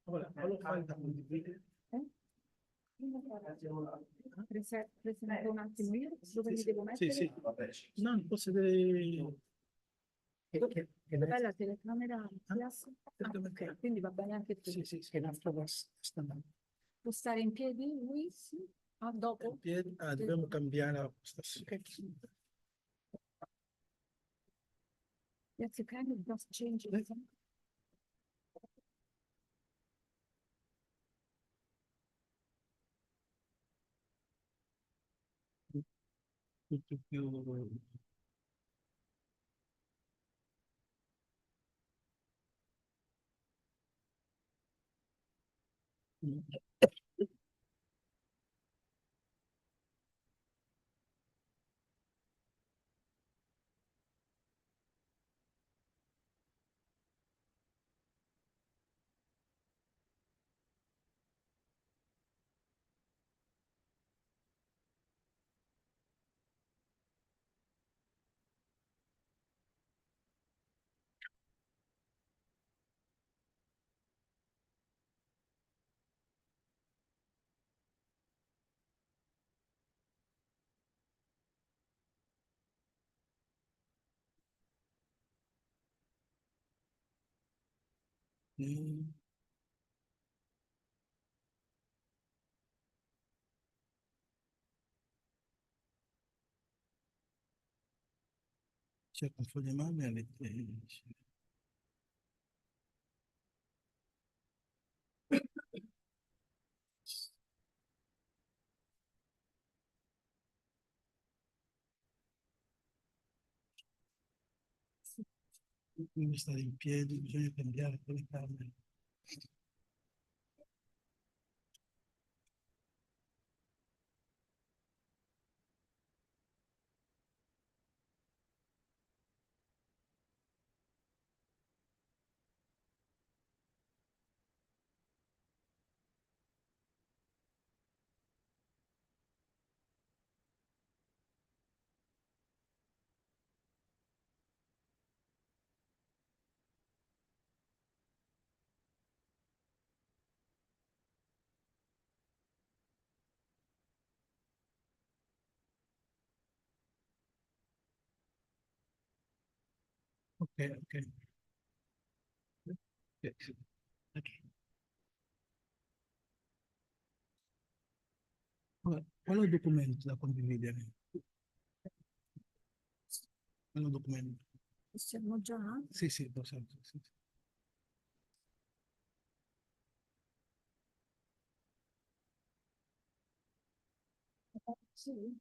Ora, lo fai da condividere? Presento un attimo io, dove mi devo mettere? Sì, sì. No, posso vedere... Bella telecamera. Ok, Quindi va bene anche tu. sì, che l'altro sta andando. Può stare in piedi lui? Sì. Ah, dopo? Dobbiamo cambiare la postazione. Yes, you can just change it. Tutto più... C'è un foglio male avete... Quindi stare in piedi, bisogna cambiare quelle camere. Ok, ok. Ok. Qual è il documento da condividere? Qual è il documento? Possiamo già? Sì, sì, lo so. Sì. Sì.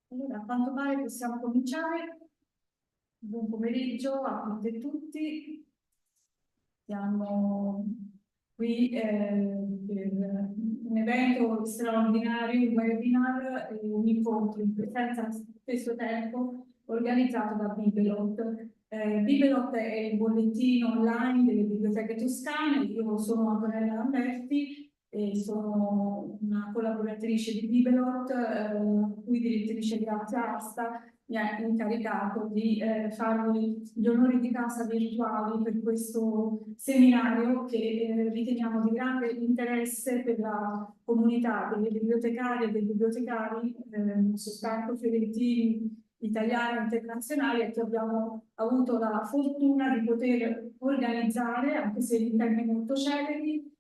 Allora, a quanto pare possiamo cominciare. Buon pomeriggio a tutte e tutti. Siamo qui per un evento straordinario, un webinar, un incontro in presenza allo stesso tempo organizzato da Bibelot. Bibelot è il bollettino online delle biblioteche toscane. Io sono Antonella Lamberti e sono una collaboratrice di Bibelot, cui direttrice Grazia Asta mi ha incaricato di farvi gli onori di casa virtuali per questo seminario che riteniamo di grande interesse per la comunità delle bibliotecarie e dei bibliotecari, non soltanto fiorentini, italiani e internazionali, e che abbiamo avuto la fortuna di poter organizzare, anche se in termini molto celeri,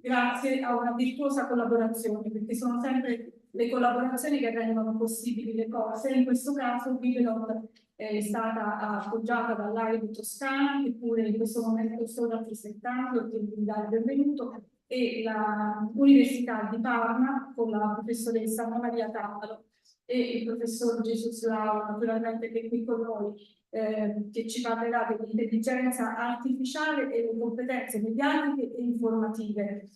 grazie a una virtuosa collaborazione, perché sono sempre le collaborazioni che rendono possibili le cose. In questo caso Bibelot è stata appoggiata dall'AIB Toscana, che pure in questo momento sto rappresentando, e vi dà il benvenuto, e l'Università di Parma con la professoressa Anna Maria Tavalo e il professor Jesus Lau, naturalmente, che è qui con noi, che ci parlerà dell'intelligenza artificiale e le competenze mediatiche e informative,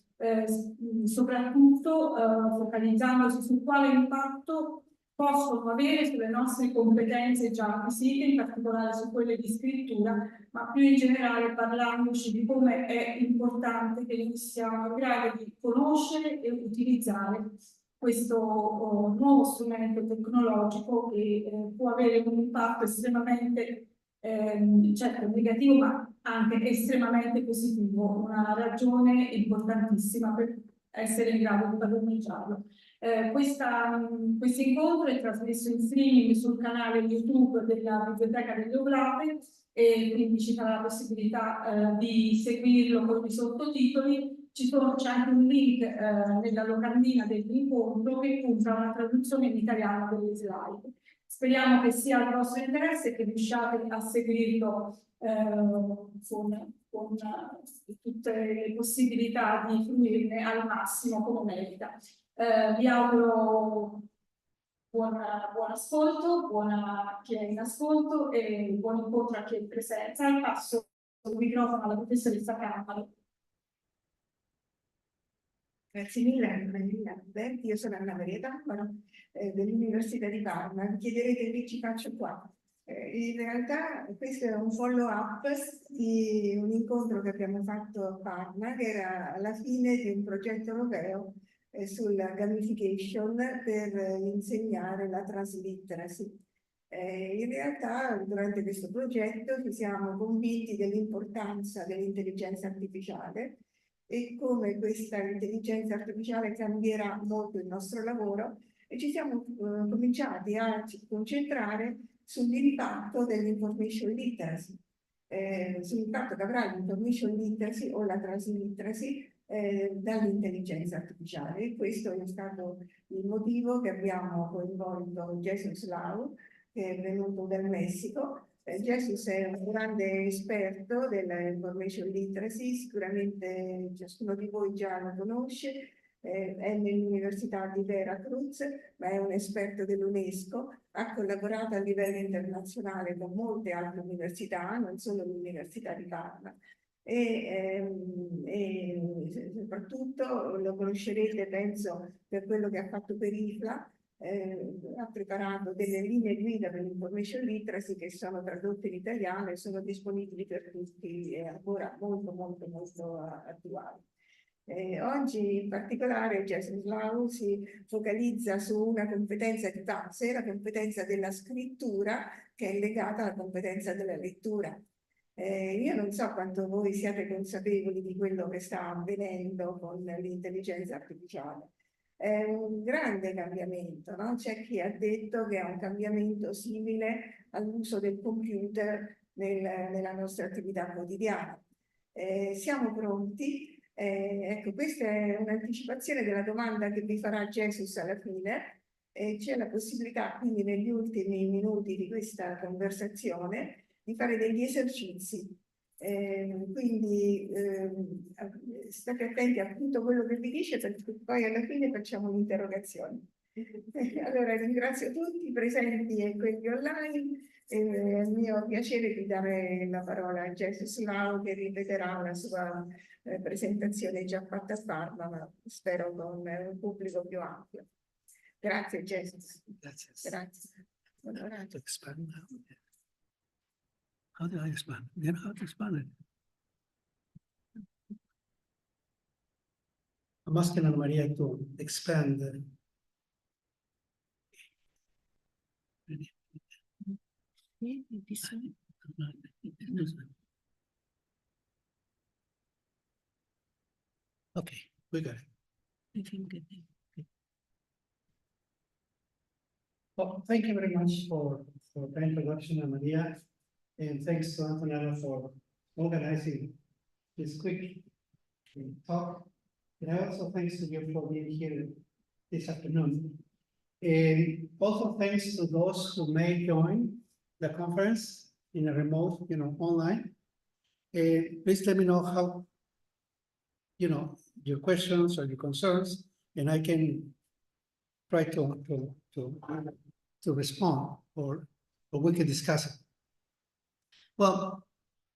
soprattutto focalizzandosi su quale impatto possono avere sulle nostre competenze già acquisite, in particolare su quelle di scrittura, ma più in generale parlandoci di come è importante che noi siamo in grado di conoscere e utilizzare questo nuovo strumento tecnologico che può avere un impatto estremamente certo negativo, ma anche estremamente positivo, una ragione importantissima per essere in grado di padroneggiarlo. Questo incontro è trasmesso in streaming sul canale YouTube della Biblioteca delle Oblate e quindi ci sarà la possibilità di seguirlo con i sottotitoli. C'è anche un link nella locandina dell'incontro che punta a una traduzione in italiano delle slide. Speriamo che sia al vostro interesse e che riusciate a seguirlo con tutte le possibilità di fruirne al massimo come merita. Vi auguro buon ascolto, buona chi è in ascolto e buon incontro a chi è in presenza. E passo il microfono alla professoressa Campari. Grazie mille, Alberti. Io sono Anna Maria Tampano dell'Università di Parma. Vi chiederete che ci faccio qua. In realtà questo è un follow-up di un incontro che abbiamo fatto a Parma, che era alla fine di un progetto europeo sulla gamification per insegnare la transliteracy. In realtà durante questo progetto ci siamo convinti dell'importanza dell'intelligenza artificiale e come questa intelligenza artificiale cambierà molto il nostro lavoro e ci siamo cominciati a concentrare sull'impatto dell'information literacy, sull'impatto che avrà l'information literacy o la transliteracy dall'intelligenza artificiale. E questo è stato il motivo che abbiamo coinvolto Jesus Lau, che è venuto dal Messico. Jesus è un grande esperto dell'information literacy, sicuramente ciascuno di voi già lo conosce, è nell'Università di Veracruz, ma è un esperto dell'UNESCO, ha collaborato a livello internazionale con molte altre università, non solo l'Università di Parma. E soprattutto lo conoscerete, penso, per quello che ha fatto per IFLA. Ha preparato delle linee guida per l'information literacy che sono tradotte in italiano e sono disponibili per tutti e ancora molto attuali. Oggi in particolare Jesus Lau si focalizza su una competenza di base, la competenza della scrittura, che è legata alla competenza della lettura. Io non so quanto voi siate consapevoli di quello che sta avvenendo con l'intelligenza artificiale. È un grande cambiamento, no? C'è chi ha detto che è un cambiamento simile all'uso del computer nella nostra attività quotidiana. Siamo pronti? Ecco, questa è un'anticipazione della domanda che vi farà Jesus alla fine. C'è la possibilità, quindi, negli ultimi minuti di questa conversazione, di fare degli esercizi. Quindi state attenti a tutto quello che vi dice, perché poi alla fine facciamo un'interrogazione. Allora ringrazio tutti i presenti e quelli online. È il mio piacere di dare la parola a Jesus Lau, che ripeterà la sua presentazione già fatta a Parma, ma spero con un pubblico più ampio. Grazie Jesus. Grazie. How do I expand? You know how to expand it? I'm asking Anna Maria to expand. Okay, we got it. Well, thank you very much for the introduction, Anna Maria, and thanks to Antonella for organizing this quick talk. And also thanks to you for being here this afternoon. And also thanks to those who may join the conference in a remote, online. Please let me know how, your questions or your concerns, and I can try to respond, or we can discuss it. Well,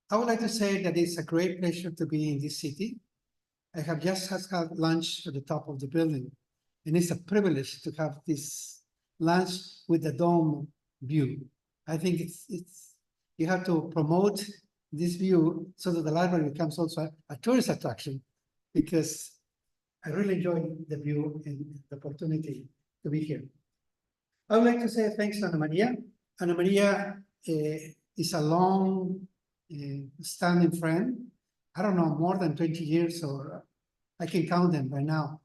I would like to say that it's a great pleasure to be in this city. I have just had lunch at the top of the building, and it's a privilege to have this lunch with the dome view. I think it's you have to promote this view so that the library becomes also a tourist attraction, because I really enjoy the view and the opportunity to be here. I would like to say thanks to Ana Maria. Ana Maria is a long standing friend. I don't know, more than 20 years, or I can count them by now.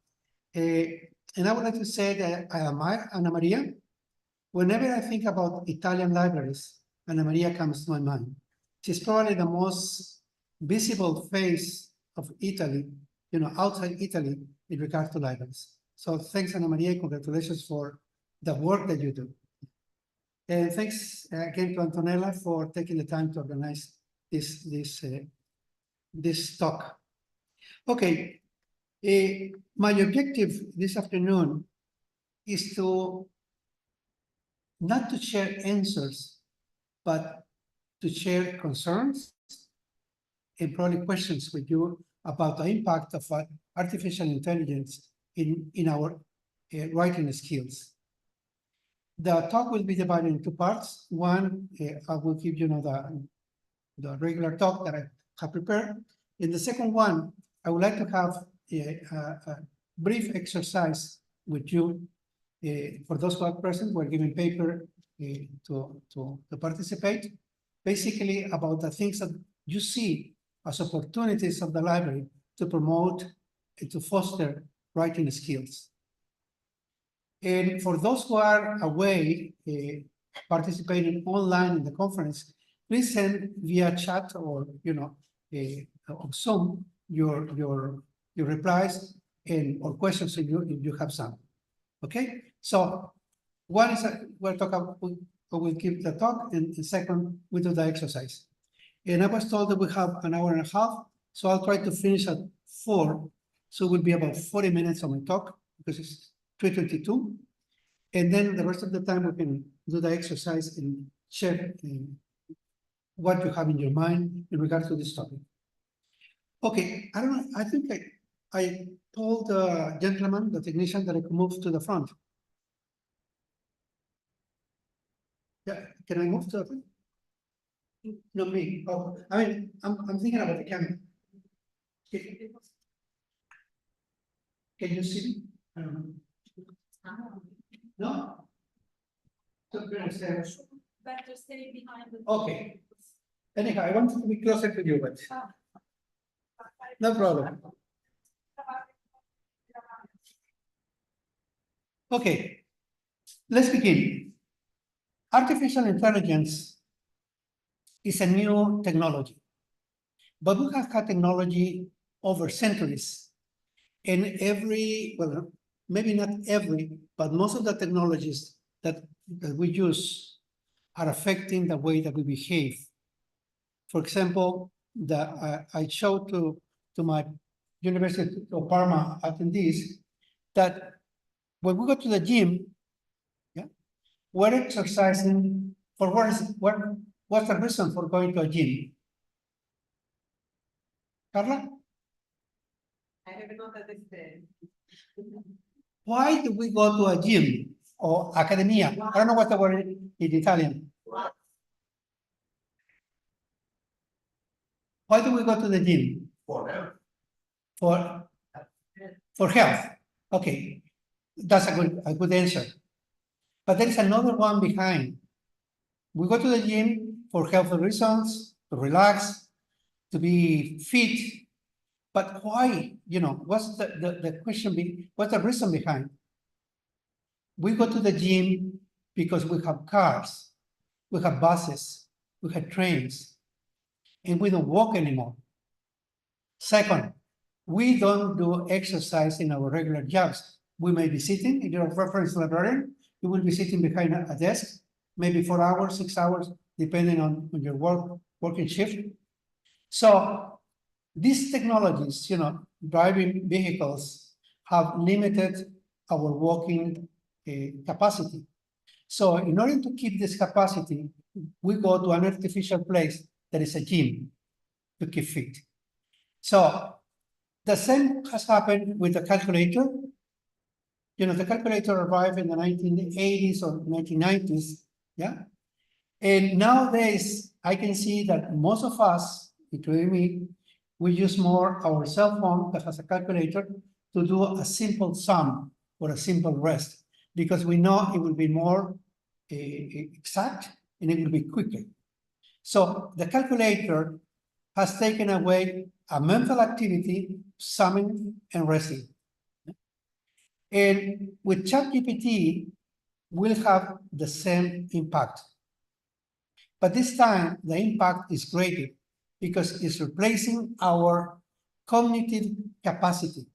And I would like to say that I admire Ana Maria. Whenever I think about Italian libraries, Ana Maria comes to my mind. She's probably the most visible face of Italy, outside Italy in regard to libraries. So thanks, Ana Maria, congratulations for the work that you do. And thanks again to Antonella for taking the time to organize this talk. Okay, my objective this afternoon is not to share answers, but to share concerns and probably questions with you about the impact of artificial intelligence in our writing skills. The talk will be divided in two parts. One, I will give you the regular talk that I have prepared. In the second one, I would like to have a brief exercise with you. For those who are present, we're giving paper to participate, basically about the things that you see as opportunities of the library to promote and to foster writing skills. And for those who are away participating online in the conference, please send via chat or on Zoom your replies or questions if you have some. Okay, so one is we'll give the talk, and second we do the exercise. And I was told that we have an hour and a half, so I'll try to finish at 4. So it will be about 40 minutes of my talk because it's 3:22. And then the rest of the time we can do the exercise and share what you have in your mind in regards to this topic. Okay, I don't know, I think I told the gentleman, the technician, that I could move to the front. Yeah, can I move to the front? No, me. Oh, I mean, I'm thinking about the camera. Can you see me? I don't know. No? So we're gonna stay. Better stay behind the. Okay. Anyhow, I wanted to be closer to you, but no problem. Okay, let's begin. Artificial intelligence is a new technology, but we have had technology over centuries. And well, maybe not every, but most of the technologies that we use are affecting the way that we behave. For example, I showed to my University of Parma attendees that when we go to the gym, we're exercising for what's the reason for going to a gym? Carla? I have not understood. Why do we go to a gym or academia? I don't know what the word in Italian. Why do we go to the gym? For health. For health. Okay, that's a good answer. But there is another one behind. We go to the gym for health reasons, to relax, to be fit. But why? What's the question? What's the reason behind? We go to the gym because we have cars, we have buses, we have trains, and we don't walk anymore. Second, we don't do exercise in our regular jobs. We may be sitting, if you're a reference librarian, you will be sitting behind a desk, maybe 4 hours, 6 hours, depending on your working shift. So these technologies, driving vehicles, have limited our walking capacity. So in order to keep this capacity, we go to an artificial place that is a gym to keep fit. So the same has happened with the calculator. the calculator arrived in the 1980s or 1990s, yeah? And nowadays, I can see that most of us, including me, we use more our cell phone that has a calculator to do a simple sum or a simple rest, because we know it will be more exact and it will be quicker. So the calculator has taken away a mental activity, summing and resting. And with ChatGPT, we'll have the same impact. But this time, the impact is greater because it's replacing our cognitive capacity.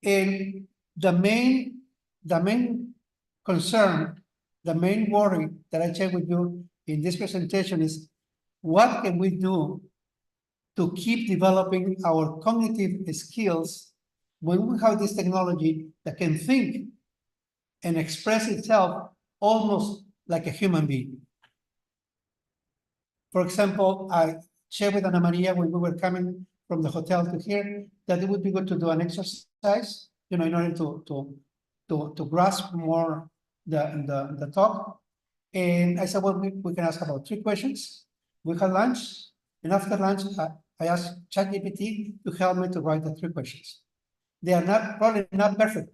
And the main concern, the main worry that I share with you in this presentation is, what can we do to keep developing our cognitive skills when we have this technology that can think and express itself almost like a human being? For example, I shared with Ana Maria when we were coming from the hotel to here that it would be good to do an exercise, in order to grasp more the talk. And I said, well, we can ask about 3 questions. We had lunch, and after lunch, I asked ChatGPT to help me to write the 3 questions. They are probably not perfect,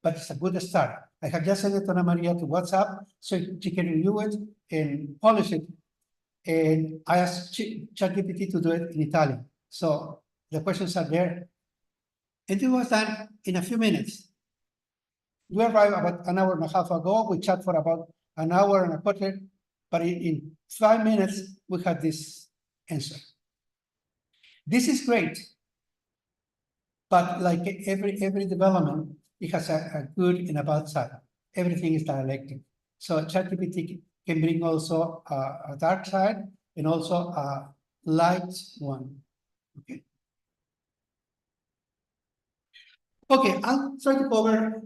but it's a good start. I have just sent it to Ana Maria to WhatsApp so she can review it and polish it. And I asked ChatGPT to do it in Italian. So the questions are there. And it was done in a few minutes. We arrived about an hour and a half ago. We chat for about an hour and a quarter, but in 5 minutes, we had this answer. This is great, but like every development, it has a good and a bad side. Everything is dialectic. So ChatGPT can bring also a dark side and also a light one. Okay, I'll try to cover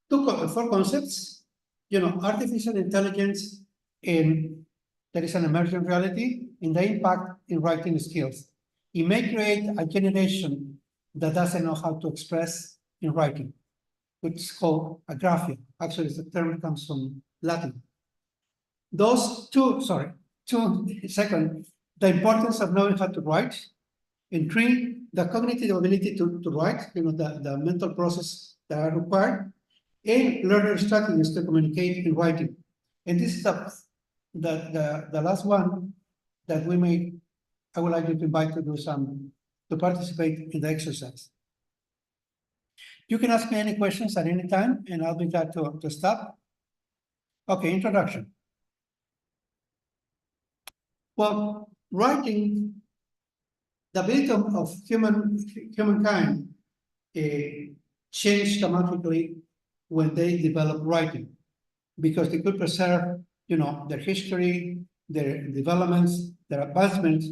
4 concepts. Artificial intelligence, and there is an emerging reality in the impact in writing skills. It may create a generation that doesn't know how to express in writing, which is called agraphia. Actually, the term comes from Latin. Those two, second, the importance of knowing how to write, and 3, the cognitive ability to write, the mental process that are required, and learner strategies to communicate in writing. And this is the last one that I would like you to invite to participate in the exercise. You can ask me any questions at any time, and I'll be glad to stop. Okay, introduction. Well, writing, the ability of humankind changed dramatically when they developed writing, because they could preserve, their history, their developments, their advancements.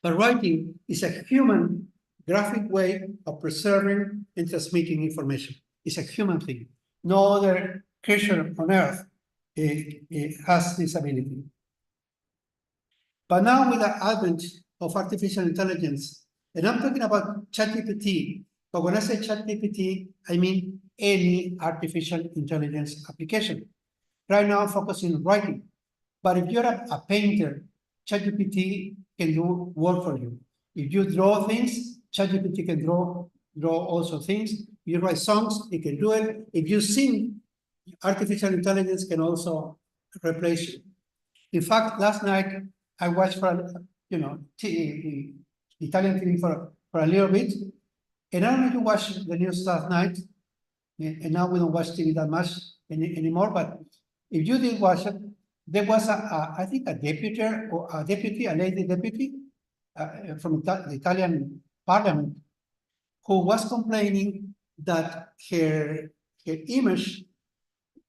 But writing is a human graphic way of preserving and transmitting information. It's a human thing. No other creature on earth has this ability. But now with the advent of artificial intelligence, and I'm talking about ChatGPT, but when I say ChatGPT, I mean any artificial intelligence application. Right now, I'm focusing on writing. But if you're a painter, ChatGPT can do work for you. If you draw things, ChatGPT can draw also things. If you write songs, it can do it. If you sing, artificial intelligence can also replace you. In fact, last night, I watched Italian TV for a little bit. And I don't know if you watched the news last night, and now we don't watch TV that much anymore, but if you did watch it, there was I think a lady deputy from the Italian parliament who was complaining that her image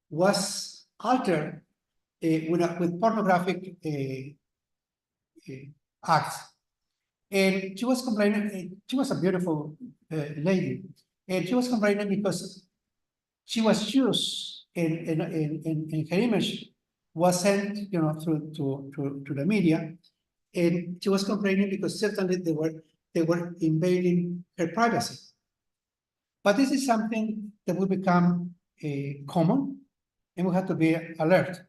was altered with pornographic acts. And she was complaining, she was a beautiful lady, and she was complaining because she was used and her image was sent, through to the media, and she was complaining because certainly they were invading her privacy. But this is something that will become common, and we have to be alert.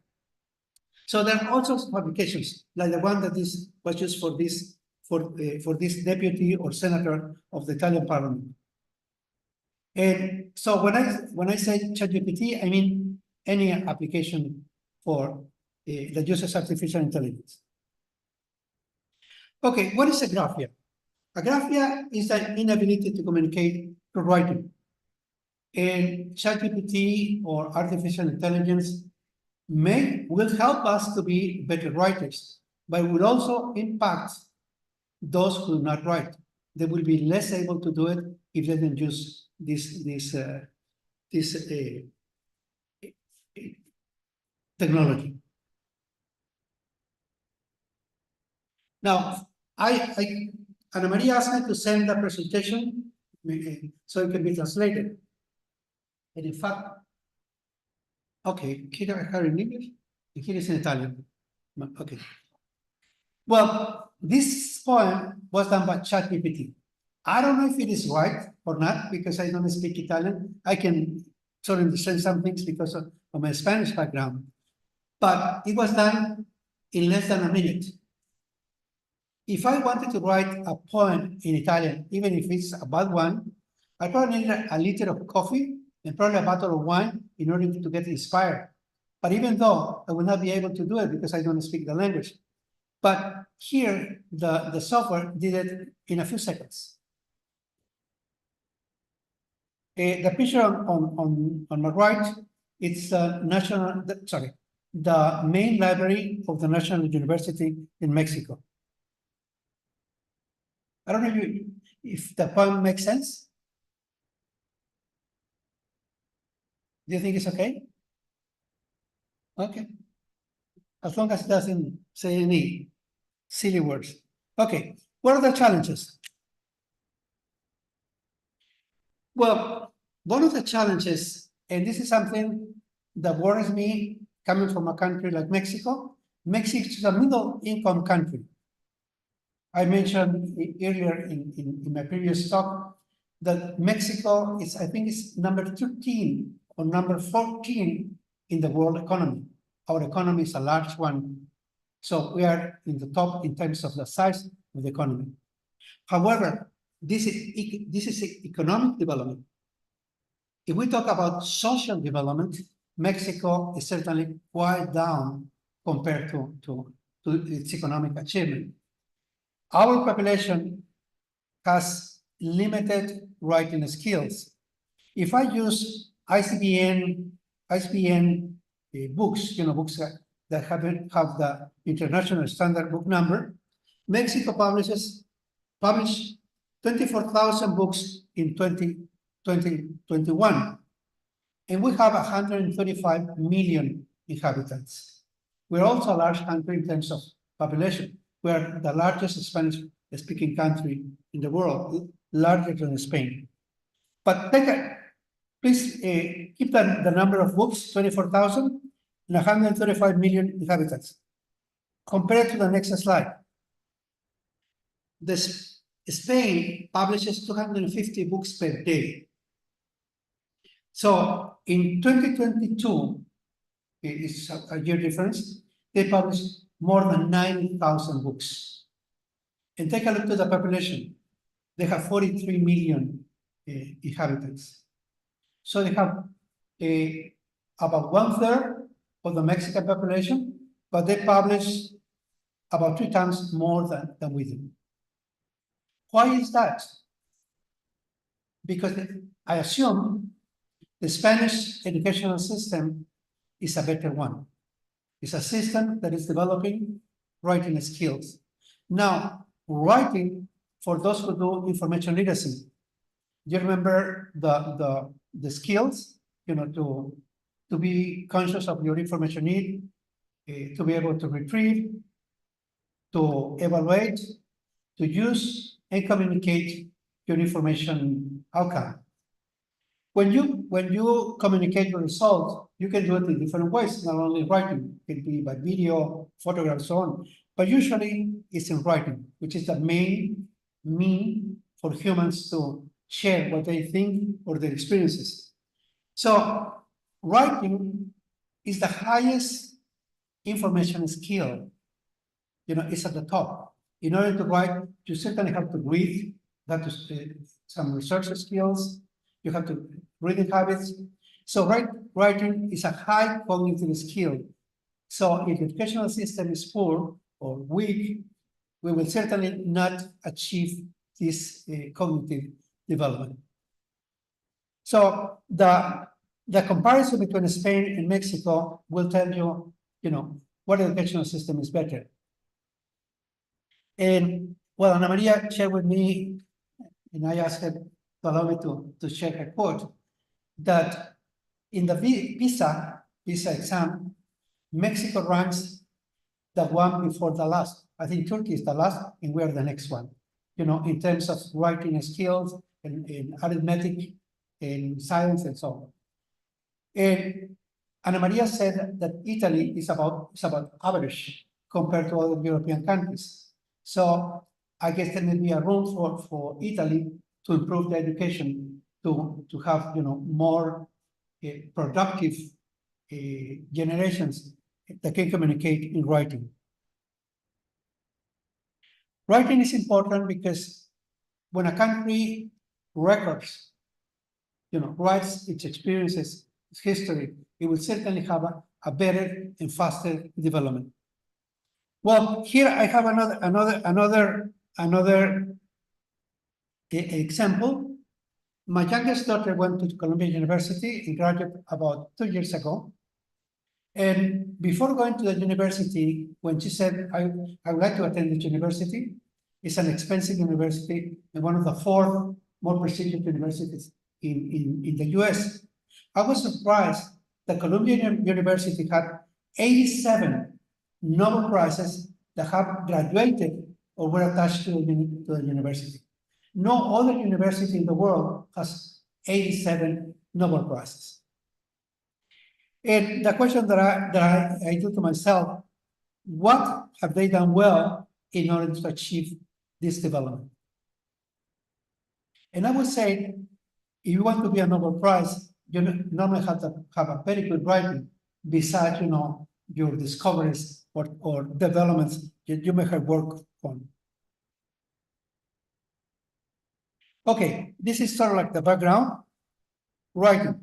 So there are all sorts of applications, like the one that was used for this deputy or senator of the Italian parliament. And so when I say ChatGPT, I mean any application for that uses artificial intelligence. Okay, what is agraphia? Agraphia is the inability to communicate through writing. And ChatGPT or artificial intelligence will help us to be better writers, but will also impact those who do not write. They will be less able to do it if they don't use this technology. Now, Ana Maria asked me to send the presentation so it can be translated. And in fact, okay, here I have in English, and here is in Italian. Okay. Well, this poem was done by ChatGPT. I don't know if it is right or not, because I don't speak Italian. I can sort of understand some things because of my Spanish background. But it was done in less than a minute. If I wanted to write a poem in Italian, even if it's a bad one, I probably need a liter of coffee and probably a bottle of wine in order to get inspired. But even though I will not be able to do it because I don't speak the language. But here, the software did it in a few seconds. The picture on my right, it's the main library of the National University in Mexico. I don't know if the poem makes sense. Do you think it's okay? Okay. As long as it doesn't say any silly words. Okay, what are the challenges? Well, one of the challenges, and this is something that worries me coming from a country like Mexico. Mexico is a middle-income country. I mentioned earlier in my previous talk that Mexico is, I think, it's number 13 or number 14 in the world economy. Our economy is a large one. So we are in the top in terms of the size of the economy. However, this is economic development. If we talk about social development, Mexico is certainly quite down compared to its economic achievement. Our population has limited writing skills. If I use ISBN books, books that have the international standard book number, Mexico published 24,000 books in 2021, and we have 135 million inhabitants. We're also a large country in terms of population. We're the largest Spanish-speaking country in the world, larger than Spain. But please keep the number of books, 24,000 and 135 million inhabitants. Compared to the next slide. Spain publishes 250 books per day. So in 2022, it's a year difference, they published more than 90,000 books. And take a look to the population. They have 43 million inhabitants. So they have about 1/3 of the Mexican population, but they publish about 3 times more than we do. Why is that? Because I assume the Spanish educational system is a better one. It's a system that is developing writing skills. Now, writing, for those who do information literacy, you remember the skills, to be conscious of your information need, to be able to retrieve, to evaluate, to use and communicate your information outcome. When you communicate your results, you can do it in different ways, not only writing, it can be by video, photographs, so on. But usually it's in writing, which is the main mean for humans to share what they think or their experiences. So writing is the highest information skill. It's at the top. In order to write, you certainly have to read, that is some research skills, you have to reading habits. So writing is a high cognitive skill. So if the educational system is poor or weak, we will certainly not achieve this cognitive development. So the comparison between Spain and Mexico will tell you, what educational system is better. And well, Ana Maria shared with me, and I asked her to allow me to share her quote, that in the PISA exam, Mexico ranks the one before the last. I think Turkey is the last, and we're the next one. In terms of writing skills and arithmetic and science and so on. And Ana Maria said that Italy is about average compared to other European countries. So I guess there may be a room for Italy to improve the education, to have more productive generations that can communicate in writing. Writing is important because when a country records, writes its experiences, its history, it will certainly have a better and faster development. Well, here I have another example. My youngest daughter went to Columbia University and graduated about 2 years ago. And before going to the university, when she said, I would like to attend this university, it's an expensive university and one of the 4 more prestigious universities in the US. I was surprised that Columbia University had 87 Nobel Prizes that have graduated or were attached to the university. No other university in the world has 87 Nobel Prizes. And the question that I do to myself, what have they done well in order to achieve this development? And I would say, if you want to be a Nobel Prize, you normally have to have a very good writing besides, your discoveries or developments that you may have worked on. Okay, this is sort of like the background. Writing.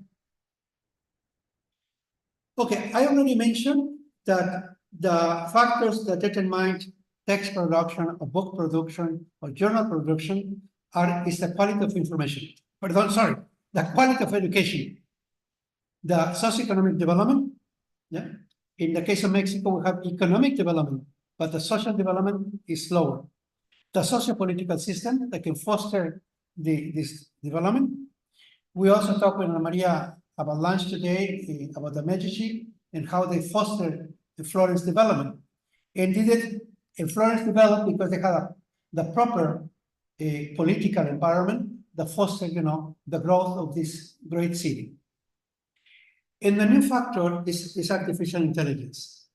Okay, I already mentioned that the factors that determine text production or book production or journal production is the quality of information. The quality of education. The socioeconomic development, yeah. In the case of Mexico, we have economic development, but the social development is slower. The socio-political system that can foster this development. We also talked with Ana Maria about lunch today, about the Medici and how they fostered the Florence development. And Florence developed because they had the proper political environment that fostered, the growth of this great city. And the new factor is artificial intelligence.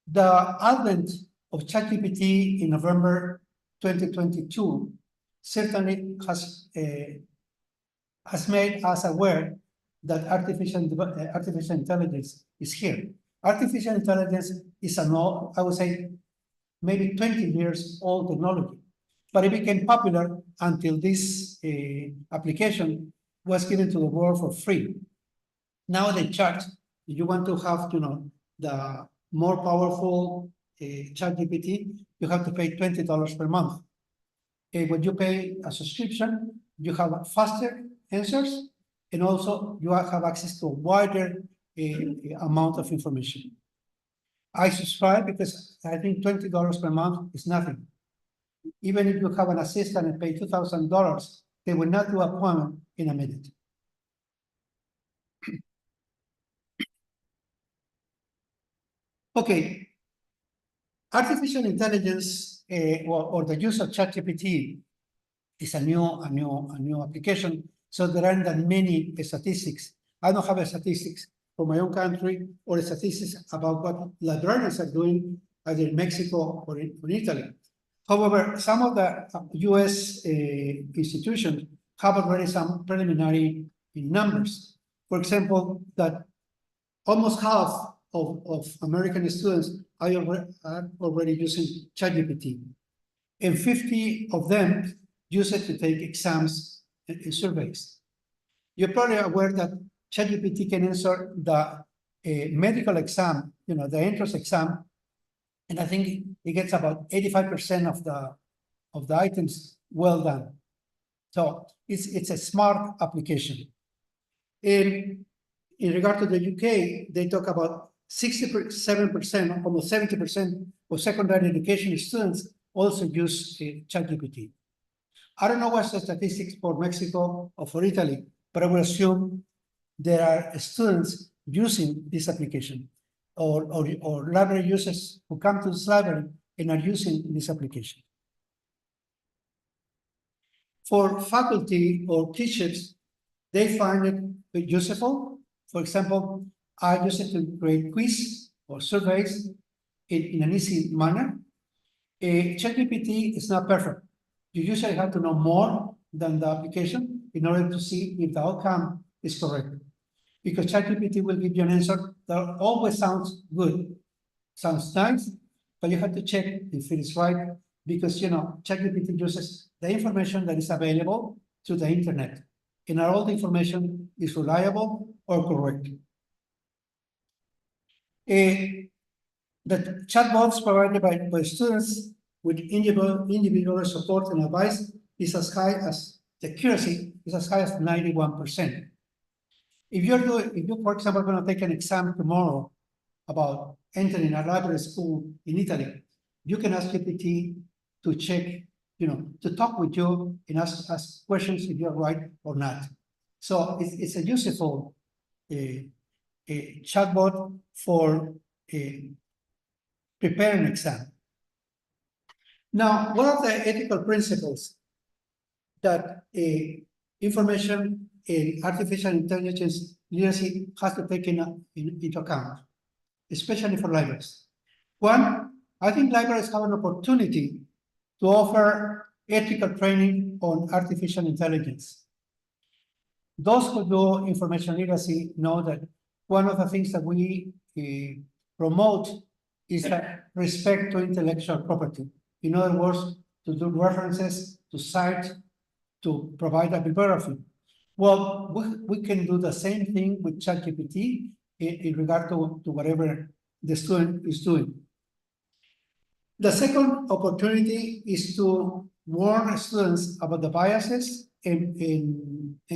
The advent of ChatGPT in November 2022 certainly has made us aware that artificial intelligence is here. Artificial intelligence is I would say, maybe 20 years old technology, but it became popular until this application was given to the world for free. Now they charge. If you want to have, the more powerful ChatGPT, you have to pay $20 per month. When you pay a subscription, you have faster answers, and also you have access to a wider amount of information. I subscribe because I think $20 per month is nothing. Even if you have an assistant and pay $2,000, they will not do an appointment in a minute. Okay, artificial intelligence or the use of ChatGPT is a new application. So there aren't that many statistics. I don't have statistics for my own country or statistics about what librarians are doing either in Mexico or in Italy. However, some of the US institutions have already some preliminary numbers. For example, that almost half of American students are already using ChatGPT, and 50 of them use it to take exams and surveys. You're probably aware that ChatGPT can answer the medical exam, the entrance exam, and I think it gets about 85% of the items well done. So it's a smart application. In regard to the UK, they talk about 67%, almost 70% of secondary education students also use ChatGPT. I don't know what's the statistics for Mexico or for Italy, but I would assume there are students using this application or library users who come to this library and are using this application. For faculty or teachers, they find it useful. For example, I use it to create quiz or surveys in an easy manner. ChatGPT is not perfect. You usually have to know more than the application in order to see if the outcome is correct. Because ChatGPT will give you an answer that always sounds good, sounds nice, but you have to check if it is right, because ChatGPT uses the information that is available to the internet, and not all the information is reliable or correct. The chatbots provided by students with individual support and advice is as high as, the accuracy is as high as 91%. If you're, for example, going to take an exam tomorrow about entering a library school in Italy, you can ask GPT to check, to talk with you and ask questions if you're right or not. So it's a useful chatbot for preparing an exam. Now, one of the ethical principles that information in artificial intelligence literacy has to take into account, especially for libraries. One, I think libraries have an opportunity to offer ethical training on artificial intelligence. Those who do information literacy know that one of the things that we promote is that respect to intellectual property. In other words, to do references, to cite, to provide a bibliography. Well, we can do the same thing with ChatGPT in regard to whatever the student is doing. The second opportunity is to warn students about the biases and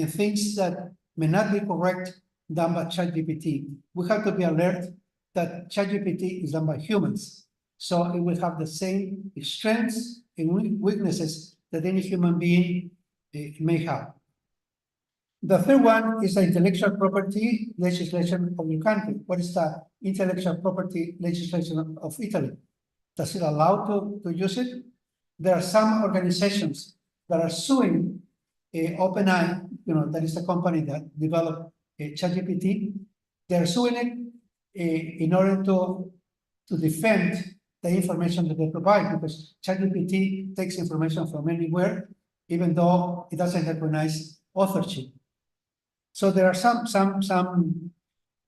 things that may not be correct done by ChatGPT. We have to be alert that ChatGPT is done by humans. So it will have the same strengths and weaknesses that any human being may have. The third one is the intellectual property legislation of your country. What is the intellectual property legislation of Italy? Does it allow to use it? There are some organizations that are suing OpenAI, that is the company that developed ChatGPT. They're suing it in order to defend the information that they provide, because ChatGPT takes information from anywhere, even though it doesn't recognize authorship. So there are some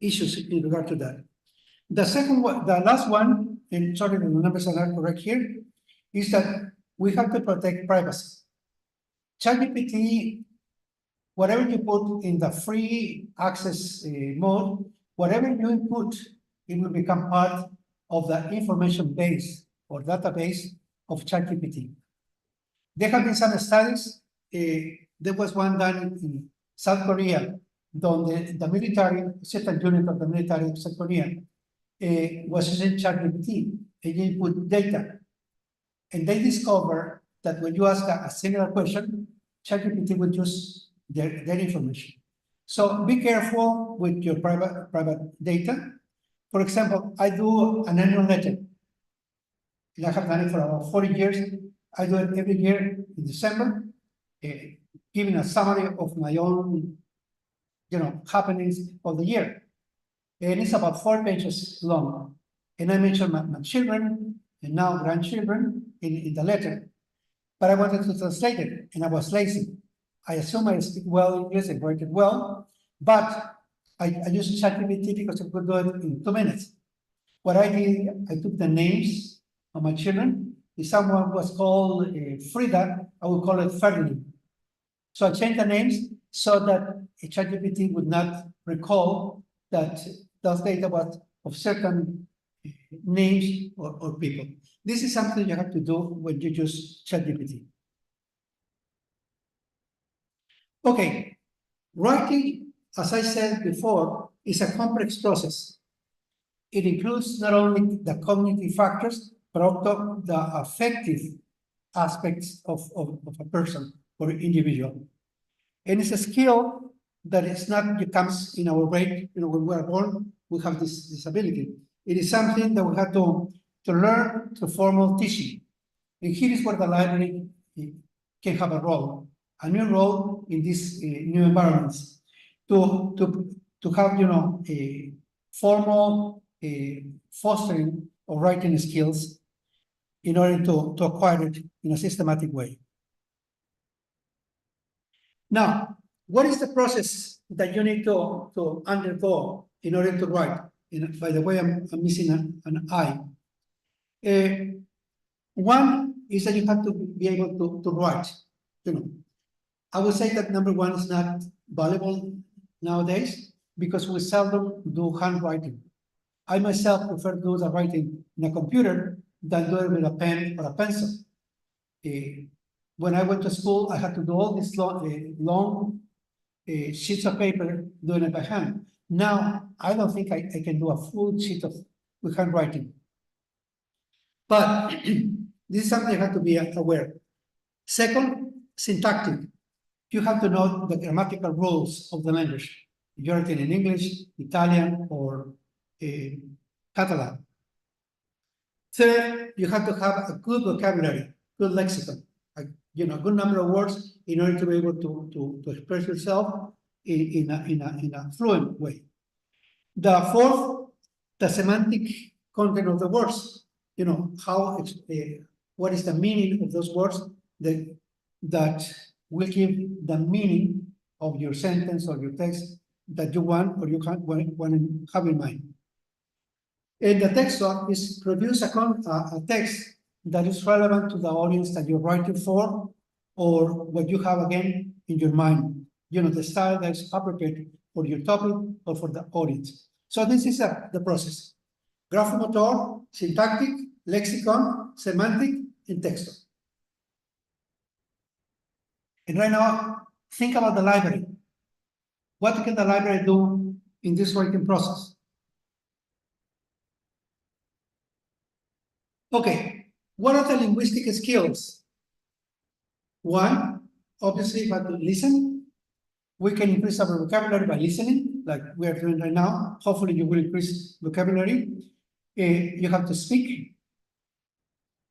issues in regard to that. The second one, the last one, and sorry, the numbers are not correct here, is that we have to protect privacy. ChatGPT, whatever you put in the free access mode, whatever you input, it will become part of the information base or database of ChatGPT. There have been some studies. There was one done in South Korea, donde the military, certain unit of the military of South Korea, was using ChatGPT, and they put data. And they discovered that when you ask a similar question, ChatGPT would use their information. So be careful with your private data. For example, I do an annual letter. And I have done it for about 40 years. I do it every year in December, giving a summary of my own, happenings of the year. And it's about 4 pages long. And I mentioned my children and now grandchildren in the letter. But I wanted to translate it, and I was lazy. I assume I speak well English and write it well, but I use ChatGPT because I could do it in 2 minutes. What I did, I took the names of my children. If someone was called Frida, I would call it Ferdinand. So I changed the names so that ChatGPT would not recall that those data was of certain names or people. This is something you have to do when you use ChatGPT. Okay, writing, as I said before, is a complex process. It includes not only the cognitive factors, but also the affective aspects of a person or individual. And it's a skill that is not, it comes in our brain, when we are born, we have this disability. It is something that we have to learn through formal teaching. And here is where the library can have a new role in these new environments, to have, a formal fostering of writing skills in order to acquire it in a systematic way. Now, what is the process that you need to undergo in order to write? By the way, I'm missing an I. One is that you have to be able to write. I would say that number one is not valuable nowadays because we seldom do handwriting. I myself prefer to do the writing in a computer than do it with a pen or a pencil. When I went to school, I had to do all these long sheets of paper doing it by hand. Now, I don't think I can do a full sheet with handwriting. But this is something you have to be aware. Second, syntactic. You have to know the grammatical rules of the language. If you're writing in English, Italian, or Catalan. Third, you have to have a good vocabulary, good lexicon, a good number of words in order to be able to express yourself in a fluent way. The fourth, the semantic content of the words. What is the meaning of those words that will give the meaning of your sentence or your text that you want or you want to have in mind. And the text one is produce a text that is relevant to the audience that you're writing for, or what you have again in your mind. The style that is appropriate for your topic or for the audience. So this is the process: graphomotor, syntactic, lexicon, semantic, and textual. And right now, think about the library. What can the library do in this writing process? Okay, what are the linguistic skills? One, obviously, you have to listen. We can increase our vocabulary by listening, like we are doing right now. Hopefully, you will increase vocabulary. You have to speak.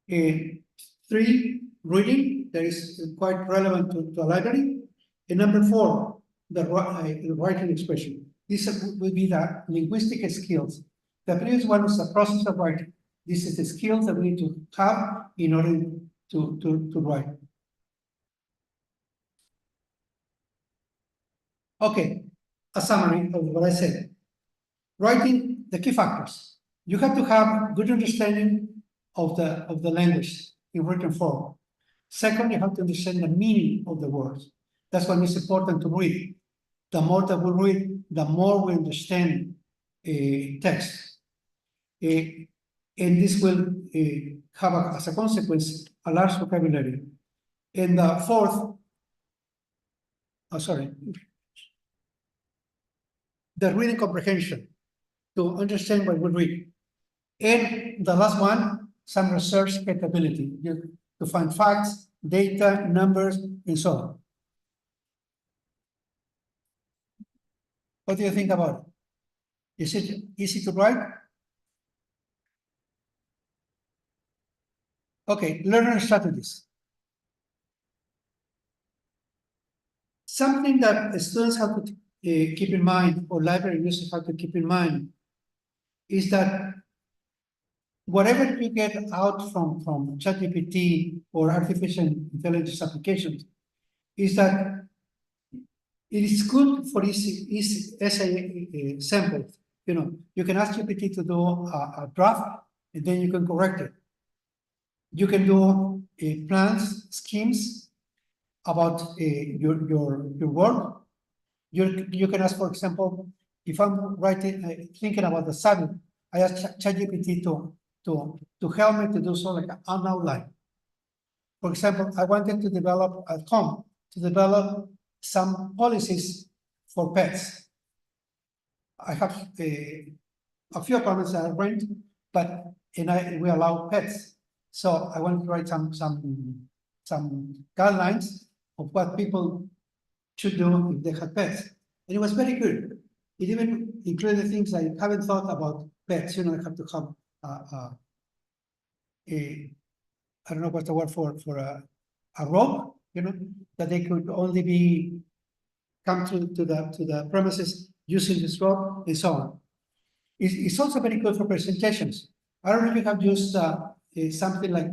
3, reading, that is quite relevant to a library. And number 4, the writing expression. These will be the linguistic skills. The previous one is the process of writing. This is the skills that we need to have in order to write. Okay, a summary of what I said. Writing, the key factors. You have to have good understanding of the language in written form. Second, you have to understand the meaning of the words. That's why it's important to read. The more that we read, the more we understand text. And this will have, as a consequence, a large vocabulary. And the fourth, the reading comprehension, to understand what we read. And the last one, some research capability, to find facts, data, numbers, and so on. What do you think about it? Is it easy to write? Okay, learning strategies. Something that students have to keep in mind, or library users have to keep in mind, is that whatever you get out from ChatGPT or artificial intelligence applications, is that It is good for easy essay samples. You know, you can ask GPT to do a draft, and then you can correct it. You can do plans, schemes about your work. You can ask, for example, if I'm writing, thinking about the subject, I ask ChatGPT to help me to do so like an outline. For example, I wanted to develop at home, to develop some policies for pets. I have a few apartments that I rent, but we allow pets. So I want to write some guidelines of what people should do if they have pets. And it was very good. It even included things I haven't thought about pets. You know, I have to have I don't know what's the word for a rope, you know, that they could only come to the premises using this rope and so on. It's also very good for presentations. I don't know if you have used something like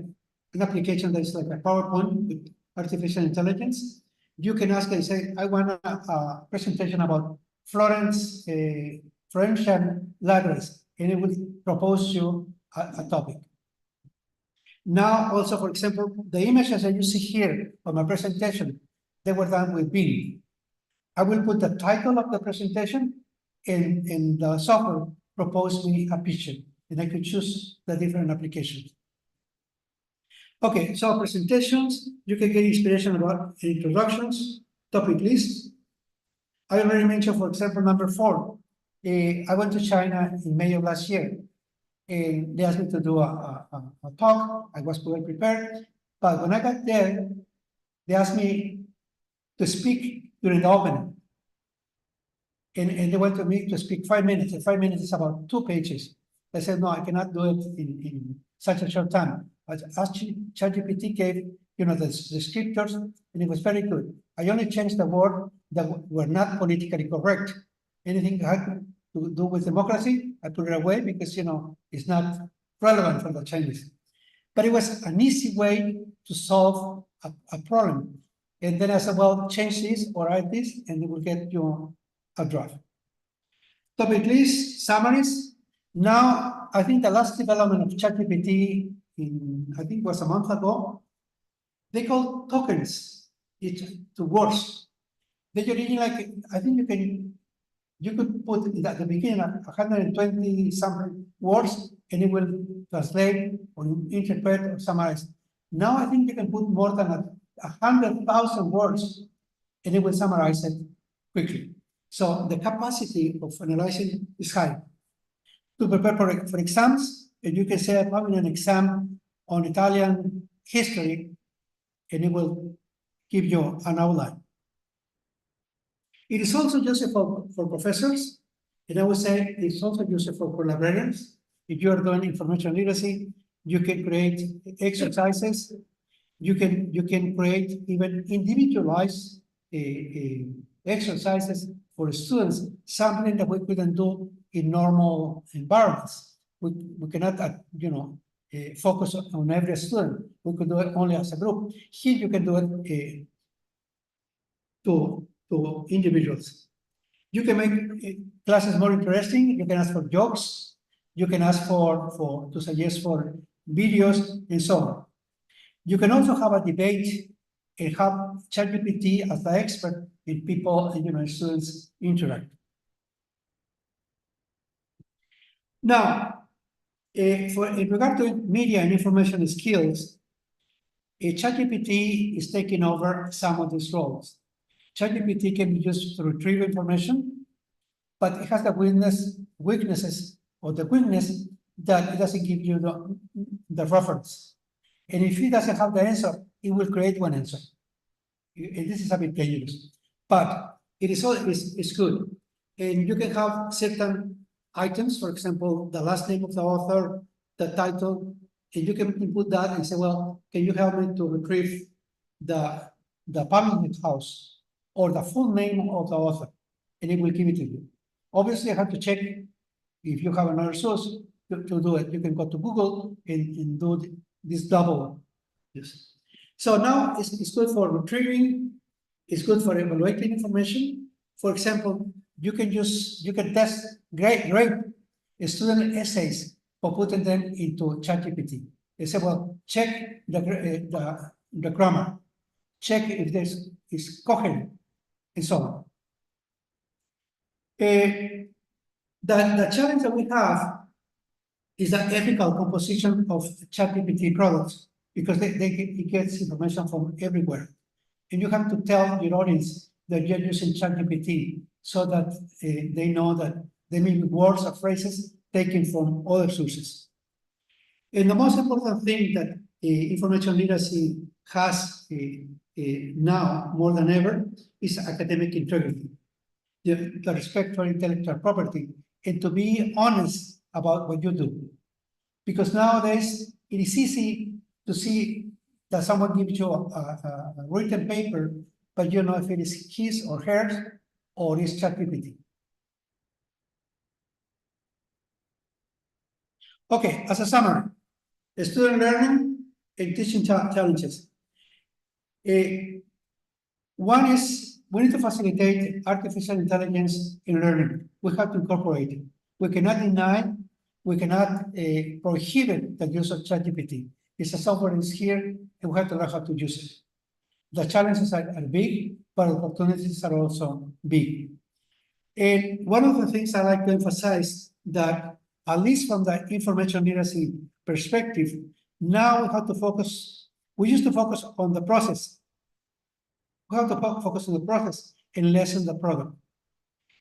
an application that's like a PowerPoint with artificial intelligence. You can ask and say, I want a presentation about Florence Florentian libraries, and it will propose you a topic. Now, also, for example, the images that you see here on my presentation, they were done with Bing. I will put the title of the presentation, and the software proposed me a picture, and I could choose the different applications. Okay, so presentations, you can get inspiration about introductions, topic lists. I already mentioned, for example, number 4. I went to China in May of last year, and they asked me to do a talk. I was well prepared, but when I got there, they asked me to speak during the opening. And they wanted me to speak 5 minutes, and 5 minutes is about 2 pages. I said, no, I cannot do it in such a short time. But ChatGPT gave, you know, the descriptors, and it was very good. I only changed the word that were not politically correct. Anything that had to do with democracy, I put it away because, you know, it's not relevant for the Chinese. But it was an easy way to solve a problem. And then I said, well, change this or write this, and it will get you a draft. Topic list, summaries. Now, I think the last development of ChatGPT, I think was a month ago, they call tokens it to words. They originally, like, I think you could put at the beginning 120 something words, and it will translate or interpret or summarize. Now I think you can put more than 100,000 words, and it will summarize it quickly. So the capacity of analyzing is high. To prepare for exams, and you can say I'm having an exam on Italian history, and it will give you an outline. It is also useful for professors, and I would say it's also useful for librarians. If you are doing information literacy, you can create exercises. You can create even individualized exercises for students, something that we couldn't do in normal environments. We cannot, focus on every student. We could do it only as a group. Here you can do it to individuals. You can make classes more interesting. You can ask for jokes. You can ask to suggest for videos and so on. You can also have a debate and have ChatGPT as the expert in people and students interact. Now, in regard to media and information skills, ChatGPT is taking over some of these roles. ChatGPT can be used to retrieve information, but it has the weakness that it doesn't give you the reference. And if it doesn't have the answer, it will create one answer. And this is a bit dangerous, but it is it's good. And you can have certain items, for example, the last name of the author, the title, and you can input that and say, well, can you help me to retrieve the publishing house or the full name of the author? And it will give it to you. Obviously, I have to check if you have another source to do it. You can go to Google and do this double. Yes. So now it's good for retrieving, it's good for evaluating information, For example, you can grade student essays for putting them into ChatGPT. They say, well, check the grammar, check if this is coherent, and so on. The challenge that we have is the ethical composition of ChatGPT products, because it gets information from everywhere. And you have to tell your audience that you're using ChatGPT so that they know that they may be words or phrases taken from other sources. And the most important thing that information literacy has now more than ever is academic integrity, the respect for intellectual property, and to be honest about what you do. Because nowadays it is easy to see that someone gives you a written paper, but you know if it is his or hers or is ChatGPT. Okay, as a summary, student learning and teaching challenges. One is we need to facilitate artificial intelligence in learning. We have to incorporate it. We cannot deny, we cannot prohibit the use of ChatGPT. It's a software that's here, and we have to learn how to use it. The challenges are big, but opportunities are also big. And one of the things I like to emphasize that, at least from the information literacy perspective, now we have to focus, we used to focus on the process. We have to focus on the process and less on the product.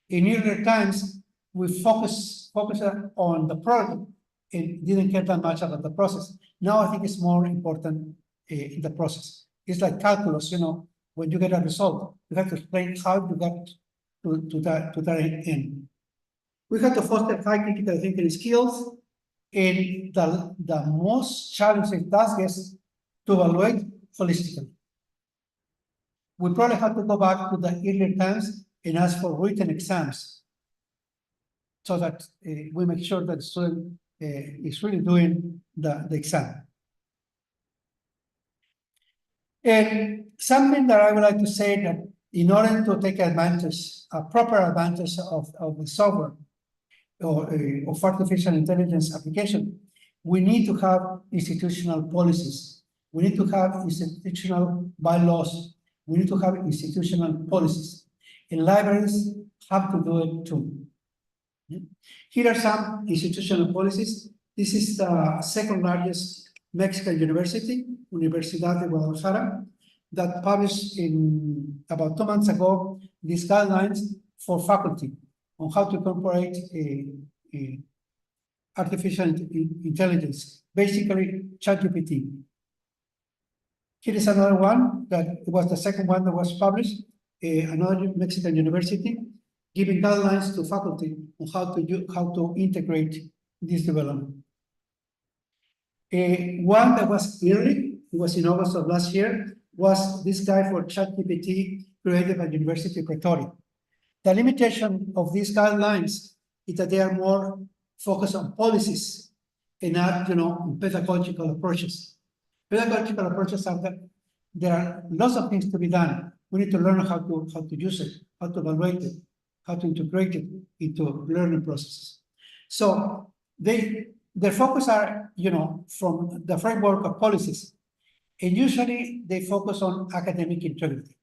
In earlier times, we focused on the product and didn't care that much about the process. Now I think it's more important in the process. It's like calculus, you know, when you get a result, you have to explain how you got to that end. We have to foster high critical thinking skills, and the most challenging task is to evaluate holistically. We probably have to go back to the earlier times and ask for written exams so that we make sure that the student is really doing the exam. And something that I would like to say that in order to take advantage, a proper advantage of the software or of artificial intelligence application, we need to have institutional policies. We need to have institutional bylaws. We need to have institutional policies. And libraries have to do it too. Here are some institutional policies. This is the second largest Mexican university, Universidad de Guadalajara, that published in about 2 months ago these guidelines for faculty on how to incorporate artificial intelligence, basically ChatGPT. Here is another one that was the second one that was published, another Mexican university, giving guidelines to faculty on how to integrate this development. One that was early, it was in August of last year, was this guide for ChatGPT created by University of Pretoria. The limitation of these guidelines is that they are more focused on policies and not, on pedagogical approaches. Pedagogical approaches are that there are lots of things to be done. We need to learn how to use it, how to evaluate it, how to integrate it into learning processes. So their focus are, from the framework of policies, and usually they focus on academic integrity,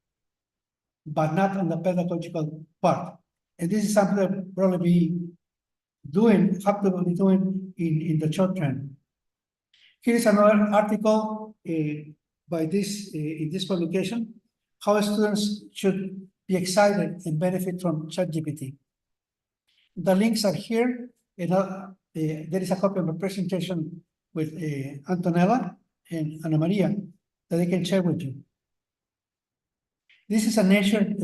but not on the pedagogical part. And this is something that probably have to be doing in the short term. Here is another article by in this publication, how students should be excited and benefit from ChatGPT. The links are here, and there is a copy of a presentation with Antonella and Ana Maria that I can share with you. This is a Nature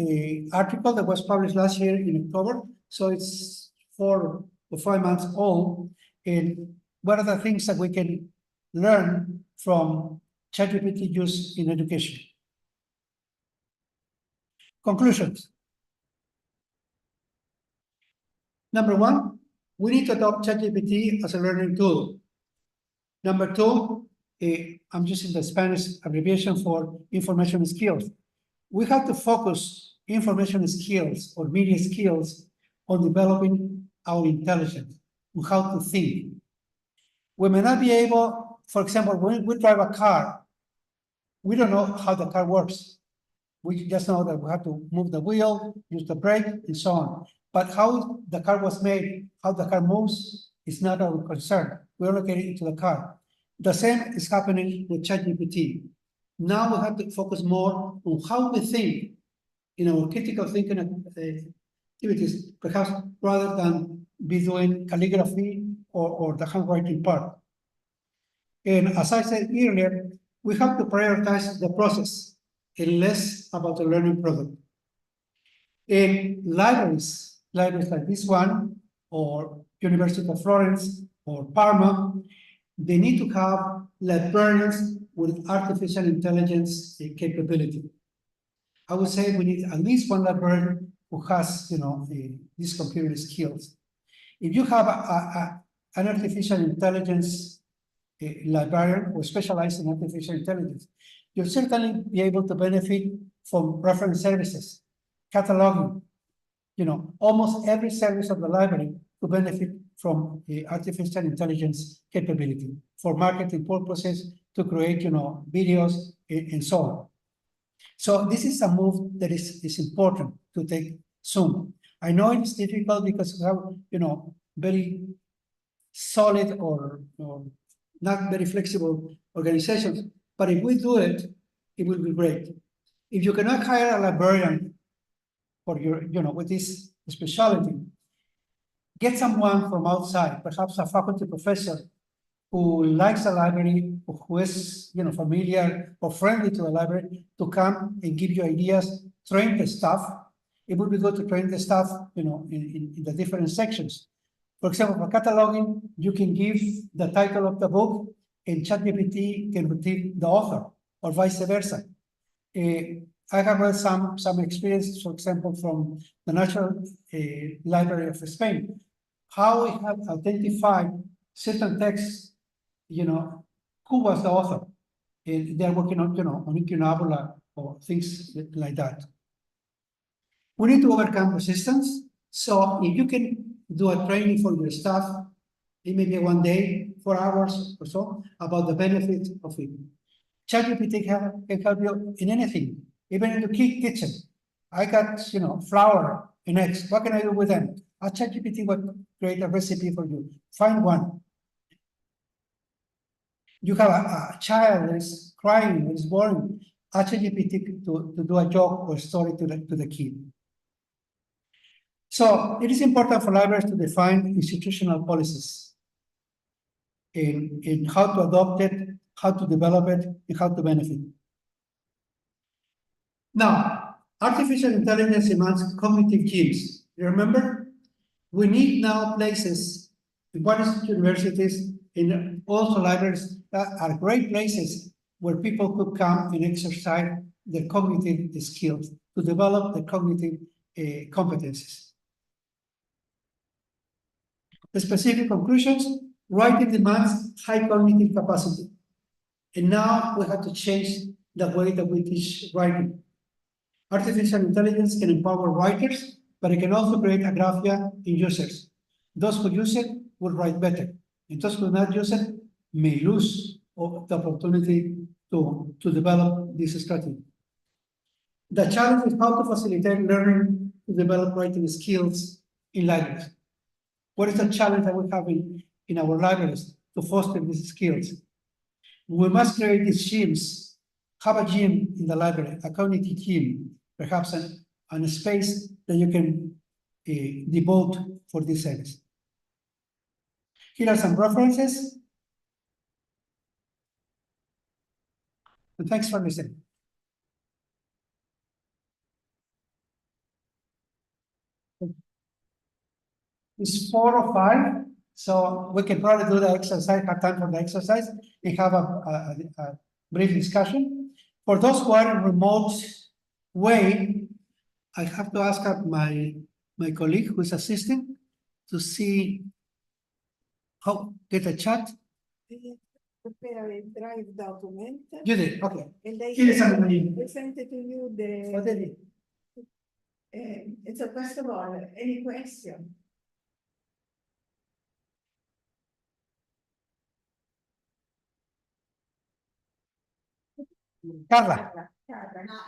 article that was published last year in October, so it's 4 or 5 months old. And what are the things that we can learn from ChatGPT use in education? Conclusions. Number 1, we need to adopt ChatGPT as a learning tool. Number 2, I'm using the Spanish abbreviation for information skills. We have to focus information skills or media skills on developing our intelligence, on how to think. We may not be able, for example, when we drive a car, we don't know how the car works. We just know that we have to move the wheel, use the brake, and so on. But how the car was made, how the car moves, is not our concern. We only get into the car. The same is happening with ChatGPT. Now we have to focus more on how we think in our critical thinking activities, perhaps rather than be doing calligraphy or the handwriting part. And as I said earlier, we have to prioritize the process and less about the learning product. In libraries like this one, or University of Florence, or Parma, they need to have librarians with artificial intelligence capability. I would say we need at least one librarian who has, these computer skills. If you have an artificial intelligence librarian or specialized in artificial intelligence, you'll certainly be able to benefit from reference services, cataloging, almost every service of the library to benefit from the artificial intelligence capability for marketing purposes, to create, videos and so on. So this is a move that is important to take soon. I know it's difficult because we have, very solid or not very flexible organizations, but if we do it, it will be great. If you cannot hire a librarian for your, with this specialty, get someone from outside, perhaps a faculty professor who likes the library, who is, familiar or friendly to the library, to come and give you ideas, train the staff. It would be good to train the staff, in the different sections. For example, for cataloging, you can give the title of the book and ChatGPT can retrieve the author, or vice versa. I have read some experiences, for example, from the National Library of Spain, how we have identified certain texts, who was the author. And they're working on, on incunabula or things like that. We need to overcome resistance. So if you can do a training for your staff, it may be 1 day, 4 hours or so, about the benefit of it. ChatGPT can help you in anything, even in the kitchen. I got, flour and eggs. What can I do with them? A ChatGPT will create a recipe for you. Find one. You have a child that is crying, that is boring. Ask ChatGPT to do a joke or story to the kid. So it is important for libraries to define institutional policies in how to adopt it, how to develop it, and how to benefit. Now, artificial intelligence demands cognitive genes. You remember? We need now places, in various universities, and also libraries that are great places where people could come and exercise their cognitive skills to develop the cognitive competencies. The specific conclusions: writing demands high cognitive capacity. And now we have to change the way that we teach writing. Artificial intelligence can empower writers, but it can also create agraphia in users. Those who use it will write better, and those who do not use it may lose the opportunity to develop this strategy. The challenge is how to facilitate learning to develop writing skills in libraries. What is the challenge that we have in our libraries to foster these skills? We must create these gyms, have a gym in the library, a cognitive gym, perhaps a space that you can devote for this service. Here are some references. And thanks for listening. It's 4 or 5, so we can probably do the exercise, have time for the exercise, and have a brief discussion. For those who are in remote way, I have to ask my colleague who is assisting to see how get a chat. Prepare a drive document. You did, okay. And they Here is somebody. sent it to you What did he? And so first of all, any question? Carla. Carla.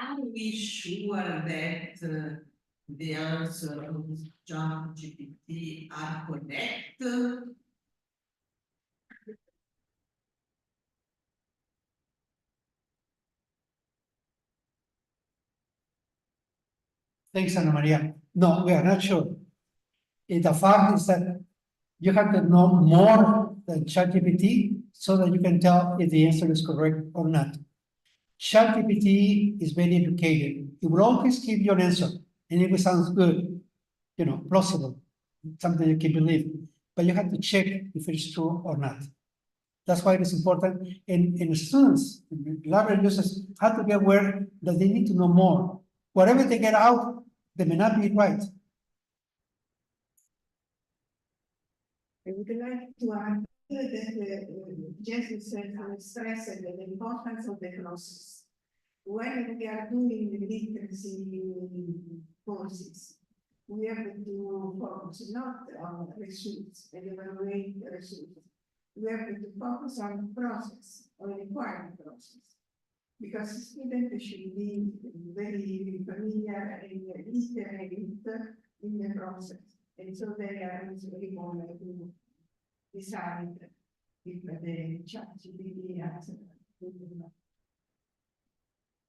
Are we sure that the answers of ChatGPT are correct? Thanks, Ana Maria. No, we are not sure. The fact is that you have to know more than ChatGPT so that you can tell if the answer is correct or not. ChatGPT is very educated. It will always give you an answer, and it will sound good, you know, plausible, something you can believe. But you have to check if it's true or not. That's why it is important. And students, library users have to be aware that they need to know more. Whatever they get out, they may not be right. I would like to add that Jesus stressed the importance of the process. When we are doing the literacy courses, we have to focus not on results and evaluate the results. We have to focus on the process, or required process. Because students should be very familiar and literate in the process. And so they are really going to decide if the ChatGPT answer.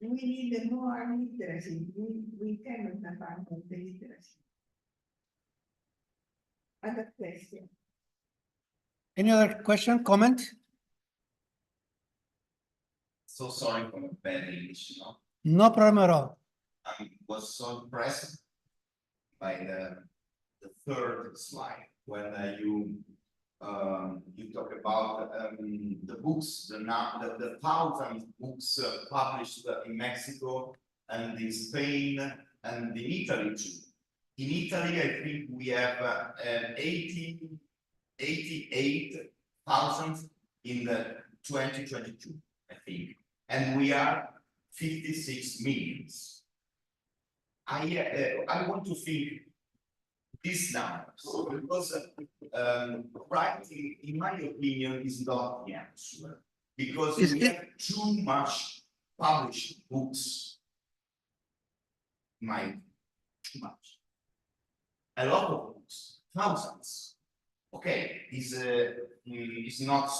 We need more literacy. We cannot find the literacy. Other question. Any other question, comment? So sorry for the bad English, No problem at all. I was so impressed by the third slide when you talk about the books, the thousand books published in Mexico and in Spain and in Italy too. In Italy, I think we have 88,000 in the 2022, I think, and we are 56 millions. I want to think these numbers because writing, in my opinion, is not the answer because we have too much published books. Too much. A lot of books, thousands. Okay, is not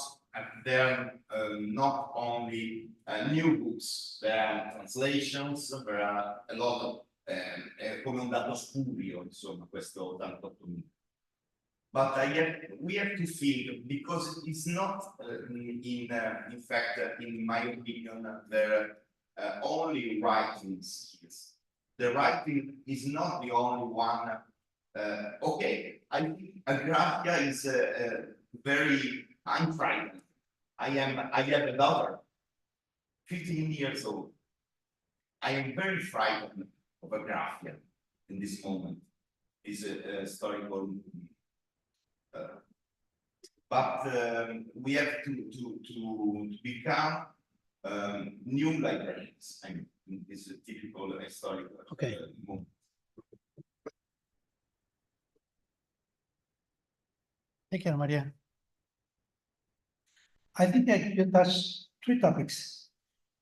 there not only new books, there are translations, there are a lot of come un dato spurio, insomma, questo tanto. But we have to think because it's not in fact, in my opinion, the only writing skills. The writing is not the only one. Okay, I think Agraphia is very. I'm frightened. I have a daughter, 15 years old. I am very frightened of Agraphia in this moment. Is a historical. But we have to become new librarians. I mean, this is a typical historical moment. Thank you, Maria. I think that you touched three topics.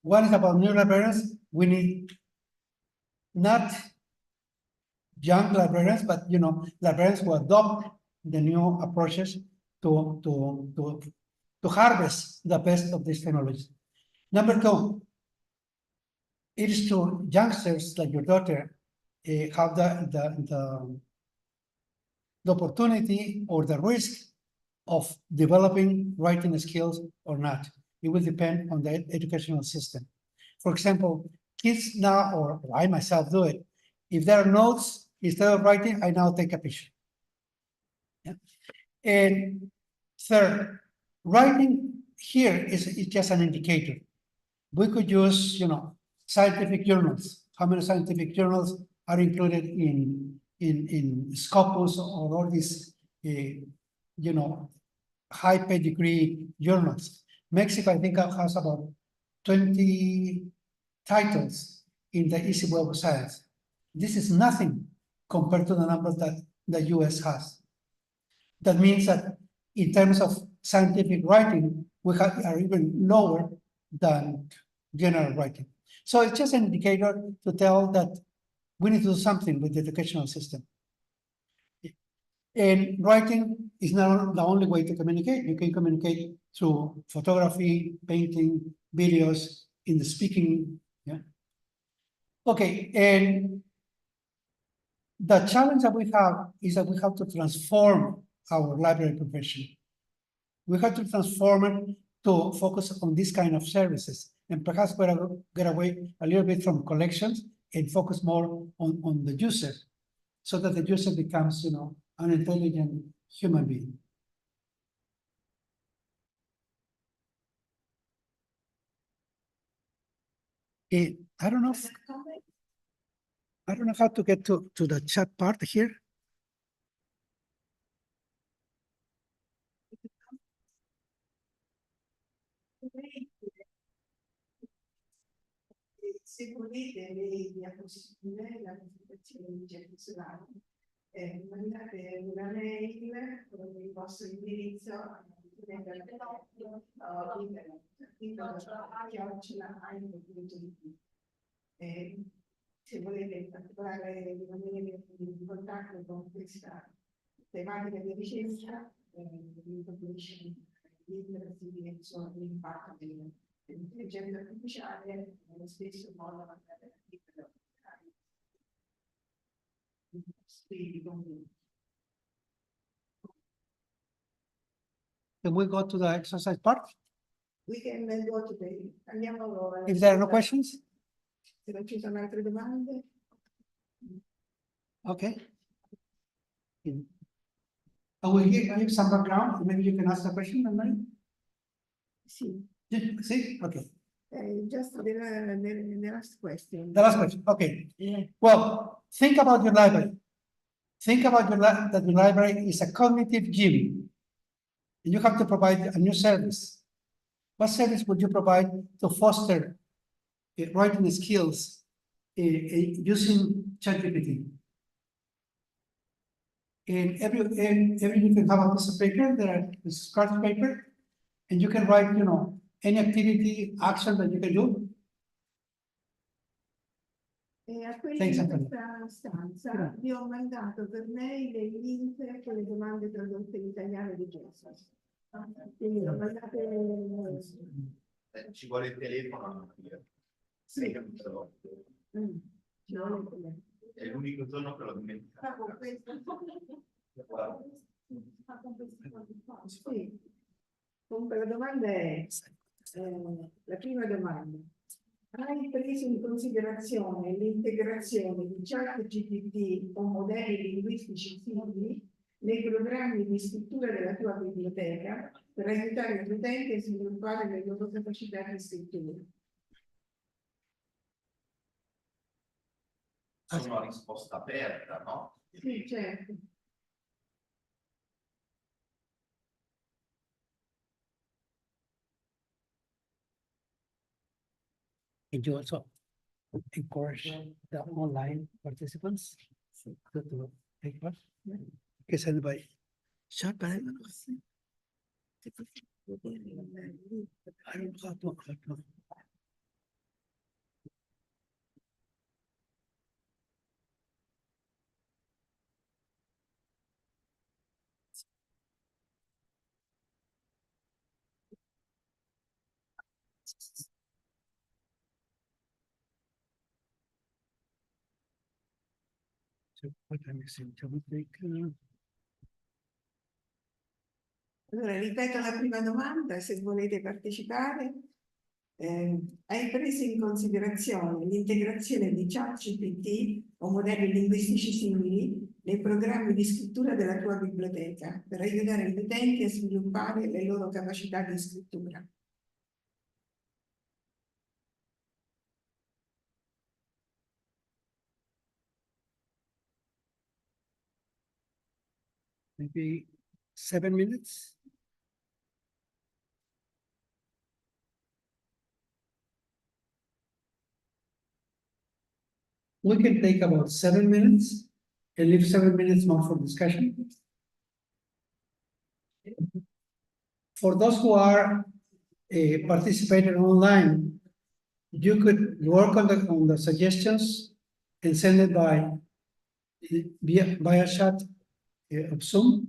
One is about new librarians. We need not young librarians, but librarians who adopt the new approaches to harvest the best of these technologies. Number two, it is to youngsters like your daughter have the opportunity or the risk of developing writing skills or not. It will depend on the educational system. For example, kids now, or I myself do it, if there are notes, instead of writing, I now take a picture. Yeah. And third, writing here is just an indicator. We could use, scientific journals. How many scientific journals are included in Scopus or all these, high pedigree journals. Mexico, I think, has about 20 titles in the Easy Web of Science. This is nothing compared to the numbers that the US has. That means that in terms of scientific writing, we are even lower than general writing. So it's just an indicator to tell that we need to do something with the educational system. And writing is not the only way to communicate. You can communicate through photography, painting, videos, in the speaking. Yeah. Okay, and the challenge that we have is that we have to transform our library profession. We have to transform it to focus on this kind of services, and perhaps get away a little bit from collections and focus more on the user, so that the user becomes, an intelligent human being. I don't know how to get to the chat part here. Se volete le diapositive, la presentazione di Jesus Lau, mandate una mail con il vostro indirizzo se volete in particolare rimanere in contatto con questa tematica di ricerca, vi fornisce libri sull'impatto dell'intelligenza artificiale, nello stesso modo mandate Can we go to the exercise part? We can go to the... Andiamo... If there are no questions? Se non ci sono altre domande. Okay. I will give some background. Maybe you can ask the question, Anne-Marie? Sì. See? Okay. Just the last question. The last question. Okay. Yeah. Well, think about your library. Think about that your library is a cognitive gym. And you have to provide a new service. What service would you provide to foster writing skills using ChatGPT? And every you can have a piece of paper, there is scratch paper, and you can write, any activity, action that you can do. E a quelli di questa stanza vi ho mandato per mail il link con le domande tradotte in italiano di Jesus. Quindi lo mandate... Ci vuole il telefono. Sì. Ci vuole il telefono. È l'unico giorno che l'ho dimenticato. Sì. Comunque la domanda è, la prima domanda. Hai preso in considerazione l'integrazione di ChatGPT o modelli linguistici simili nei programmi di scrittura della tua biblioteca per aiutare gli utenti a sviluppare le loro capacità di scrittura? Sono una risposta aperta, no? Sì, certo. And you also encourage the online participants to take part. Because anybody shut by I don't know how to. So what I'm missing, Allora, ripeto la prima domanda, se volete partecipare. Hai preso in considerazione l'integrazione di ChatGPT o modelli linguistici simili nei programmi di scrittura della tua biblioteca per aiutare gli utenti a sviluppare le loro capacità di scrittura? Maybe 7 minutes. we can take about 7 minutes and leave 7 minutes more for discussion. For those who are participating online, you could work on the suggestions and send it via chat of Zoom.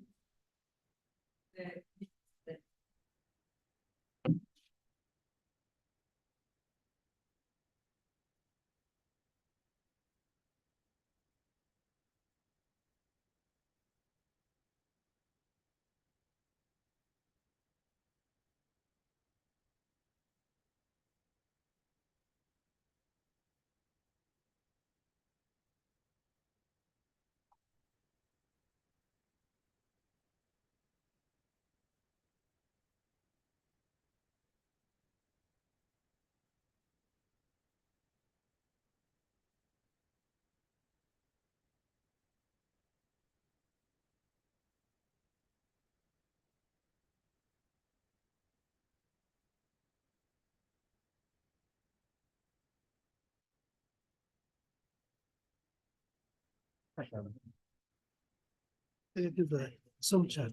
Zoom chat.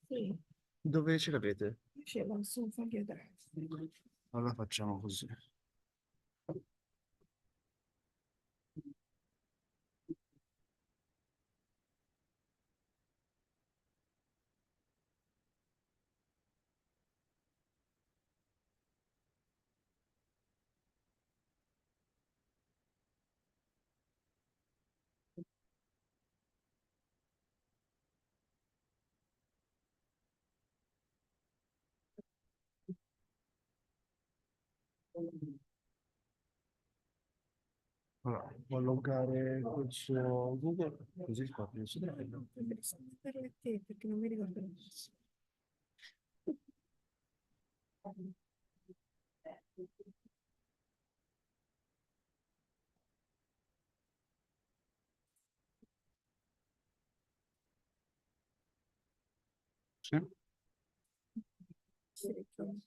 Sì, Dove ce l'avete? ce l'ho su un foglio d'arte. Allora facciamo così. Allora, può loggare col suo Google, così scopri il suo livello. Dovrei sapere a te perché non mi ricordo. Sì. Sì, ricordo.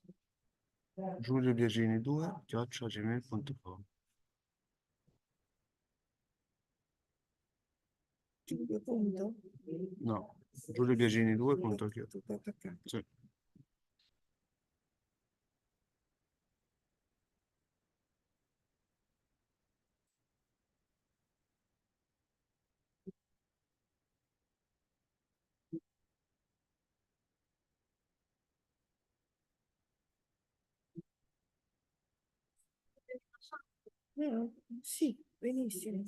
giuliobiagini2@gmail.com. Giulio punto. No, giuliobiagini2. Tutto attaccato. Sì. Sì, benissimo.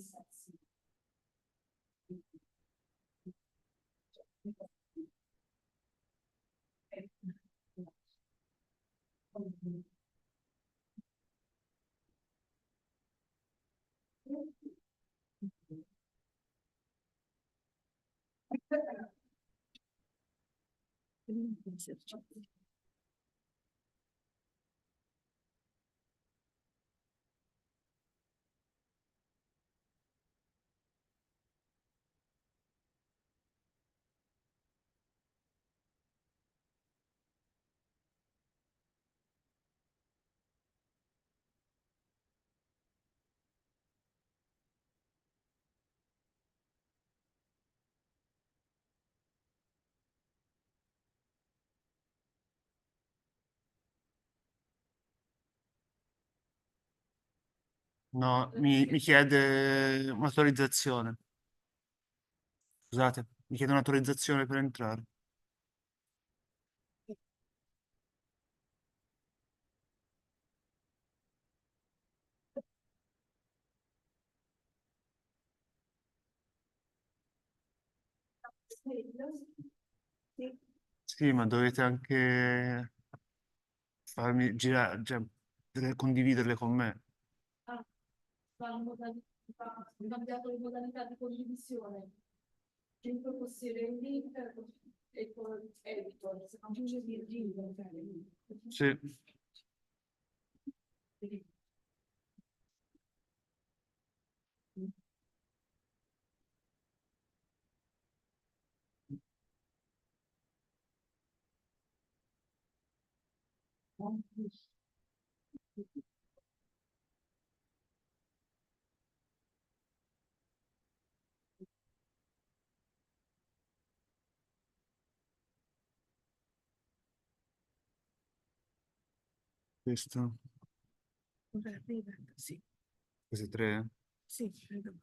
No, mi chiede un'autorizzazione. Scusate, mi chiede un'autorizzazione per entrare. Sì. Sì, ma dovete anche farmi girare, cioè, condividerle con me. Cambiato le modalità di condivisione. Centro possiede il link e poi editor, se non c'è Virginia. Sì. Questo, Ora arriva, sì, queste tre. sì, credo.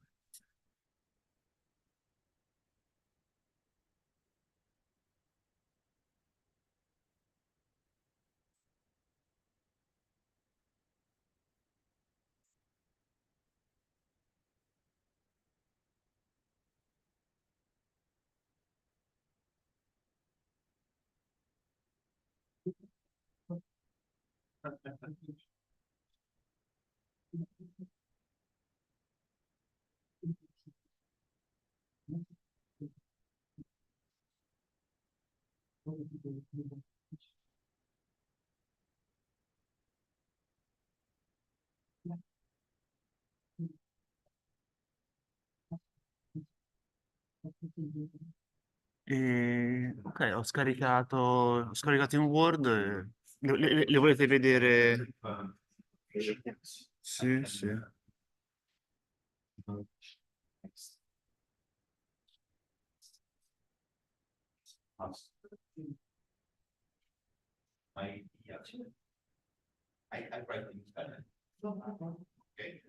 Ok, ho scaricato in Word. Le volete vedere? Sì, sì. I write in Italian. Okay.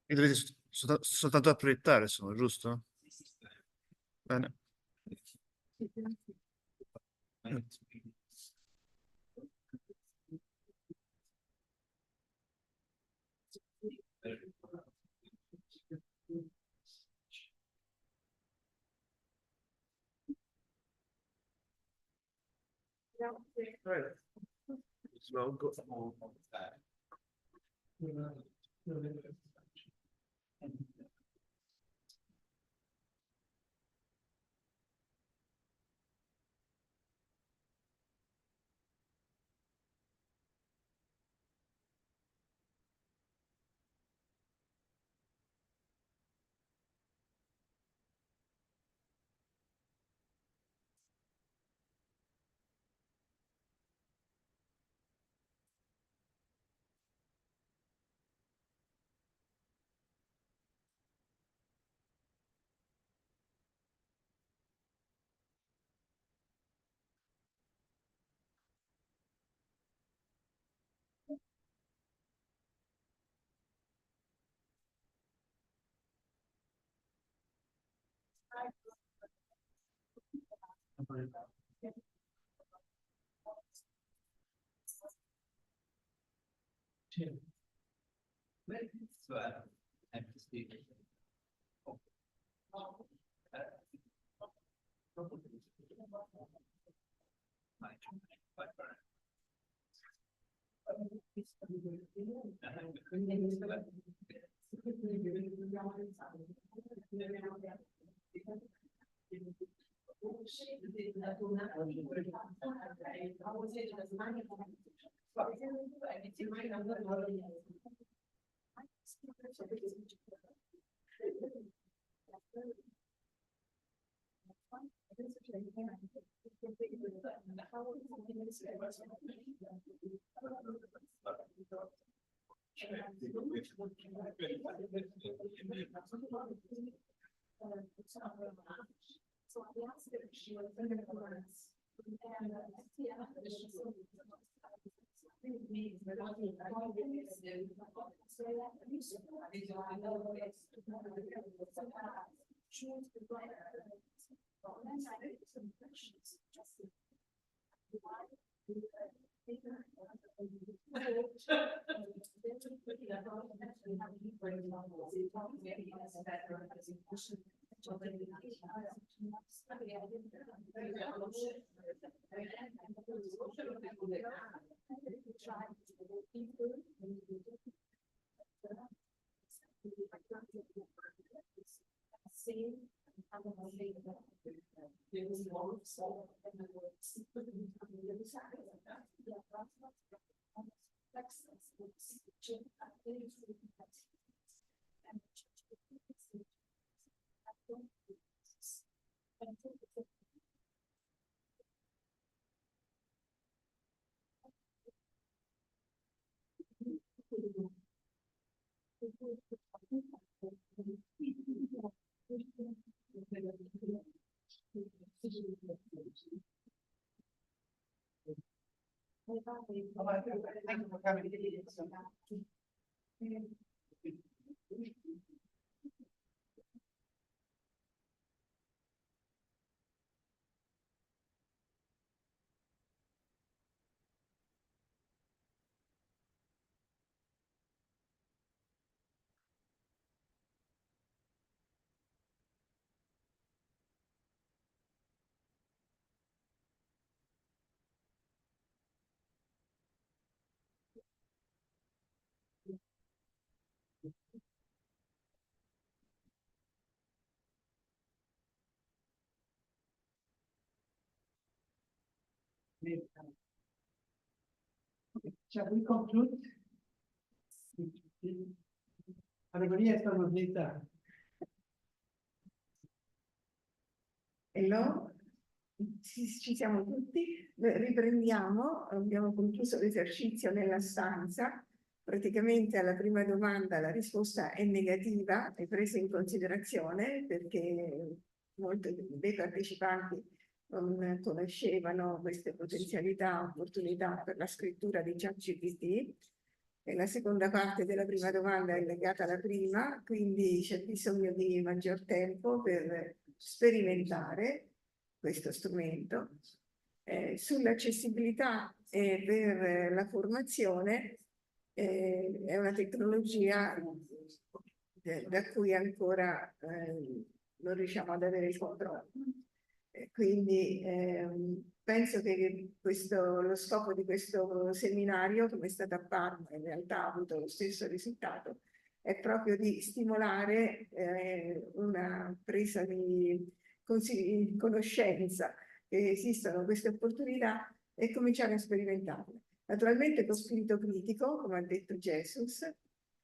Mi dovete soltanto a proiettare, sono giusto? Bene. Svolgo. Shall we conclude? Everybody has done later. Hello? Ci siamo tutti, riprendiamo, abbiamo concluso l'esercizio nella stanza. Praticamente alla prima domanda la risposta è negativa, è presa in considerazione perché molti dei partecipanti non conoscevano queste potenzialità, opportunità per la scrittura di ChatGPT. E la seconda parte della prima domanda è legata alla prima, quindi c'è bisogno di maggior tempo per sperimentare questo strumento. Sull'accessibilità per la formazione è una tecnologia da cui ancora non riusciamo ad avere il controllo. Quindi penso che lo scopo di questo seminario, come è stato a Parma, in realtà ha avuto lo stesso risultato, è proprio di stimolare una presa di conoscenza che esistono queste opportunità e cominciare a sperimentarle. Naturalmente con spirito critico, come ha detto Jesus,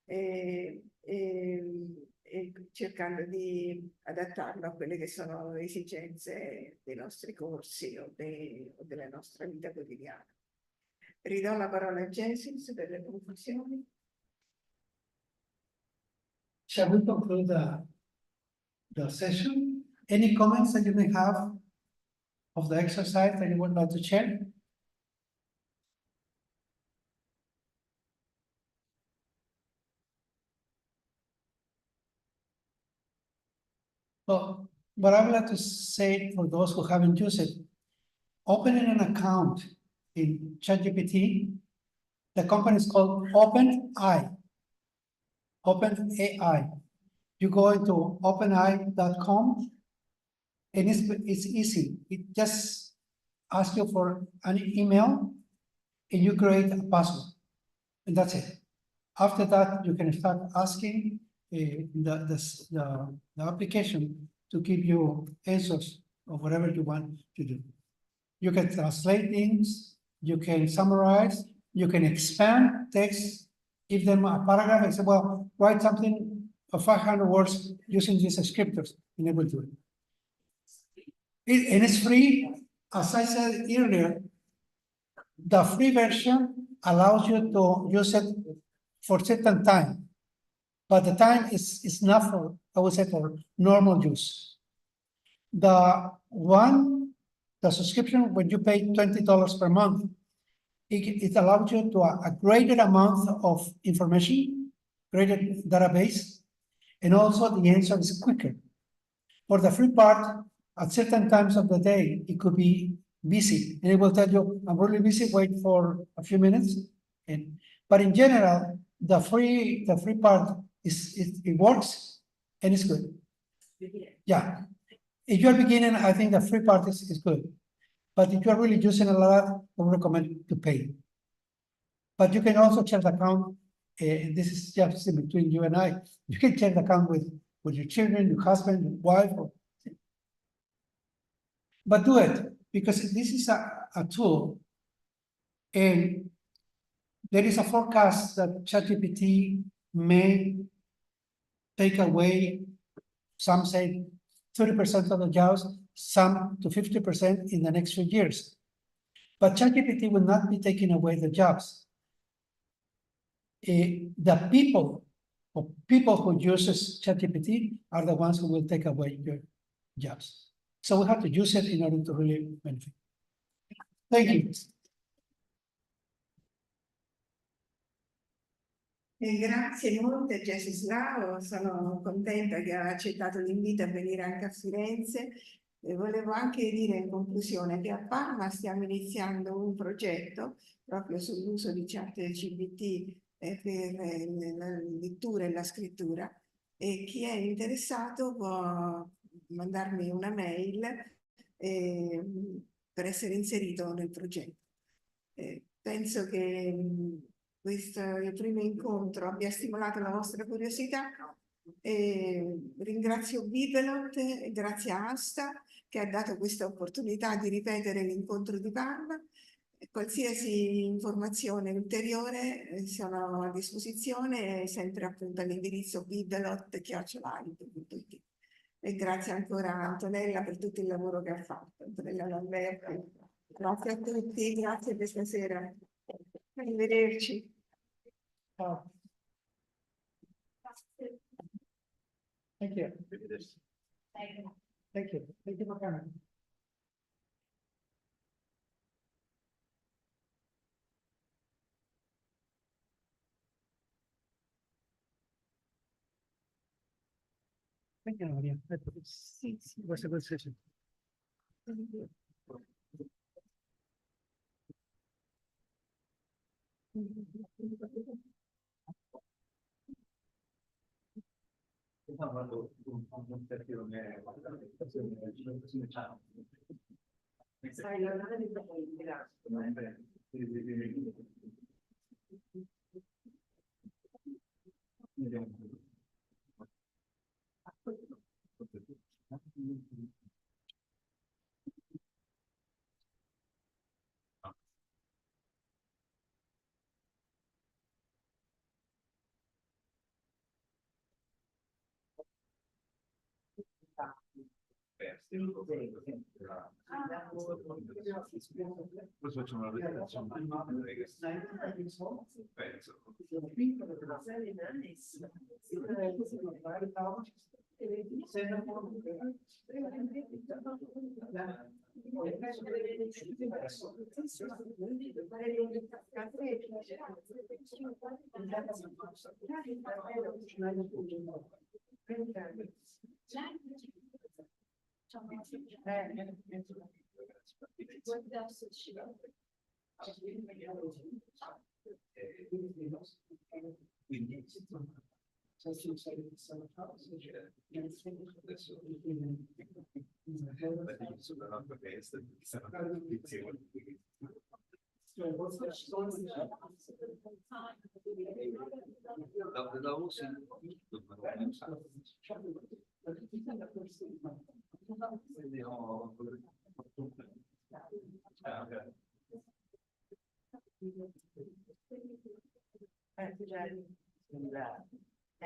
e cercando di adattarlo a quelle che sono le esigenze dei nostri corsi o della nostra vita quotidiana. Ridò la parola a Jesus per le conclusioni. Shall we conclude the session? Any comments that you may have of the exercise that you would like to share? Well, what I would like to say for those who haven't used it, opening an account in ChatGPT, the company is called OpenAI. You go into openai.com and it's easy. It just asks you for an email and you create a password and that's it. After that, you can start asking the application to give you answers of whatever you want to do. You can translate things, you can summarize, you can expand text, give them a paragraph and say, well, write something of 500 words using these scriptures, and it will do it. And it's free. As I said earlier, the free version allows you to use it for a certain time, but the time is not for, I would say, for normal use. The subscription, when you pay $20 per month, it allows you to a greater amount of information, greater database, and also the answer is quicker. For the free part, at certain times of the day, it could be busy, and it will tell you, I'm really busy, wait for a few minutes. But in general, the free part it works and it's good. Yeah. If you're beginning, I think the free part is good. But if you're really using a lot, I would recommend to pay. But you can also share the account. This is just between you and I. You can share the account with your children, your husband, your wife. But do it, because this is a tool. And there is a forecast that ChatGPT may take away, some say 30% of the jobs, some to 50% in the next few years. But ChatGPT will not be taking away the jobs. The people who uses ChatGPT are the ones who will take away your jobs. So we have to use it in order to really benefit. Thank you. Grazie molte Jesus Lau, sono contenta che ha accettato l'invito a venire anche a Firenze. E volevo anche dire in conclusione che a Parma stiamo iniziando un progetto proprio sull'uso di ChatGPT per la lettura e la scrittura, e chi è interessato può mandarmi una mail per essere inserito nel progetto. Penso che questo il primo incontro abbia stimolato la vostra curiosità. Ringrazio Bibelot e grazie a Asta che ha dato questa opportunità di ripetere l'incontro di Parma. Qualsiasi informazione ulteriore sono a disposizione, sempre appunto all'indirizzo bibelot@AIB.it. E grazie ancora a Antonella per tutto il lavoro che ha fatto. Antonella Lamberti. Grazie a tutti, grazie per stasera. Arrivederci. Oh. Thank you. Thank you. Thank you for coming. Thank you, Maria. Sì, sì. Was a good session. Poi facciamo una presentazione. Penso. Quindi Ecco.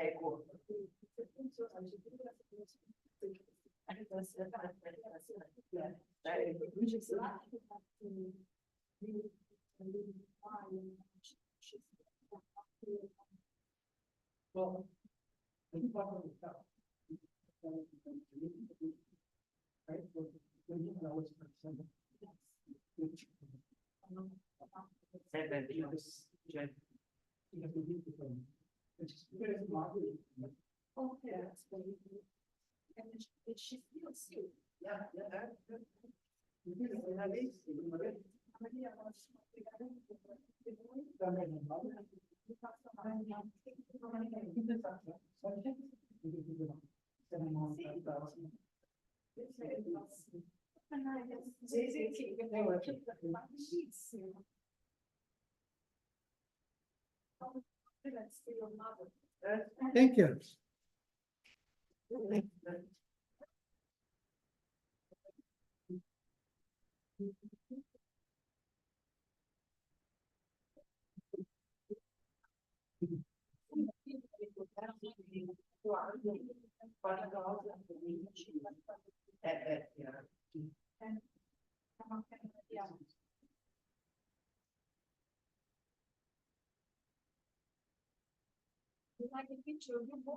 Thank you.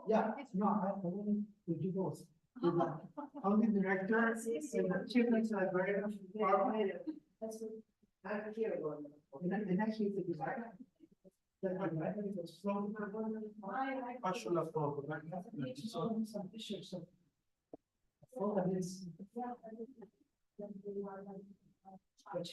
Yeah, no, I wouldn't do both. Only director and the chief librarian. And actually, the design. Faccio la foto, ci sono some issues. But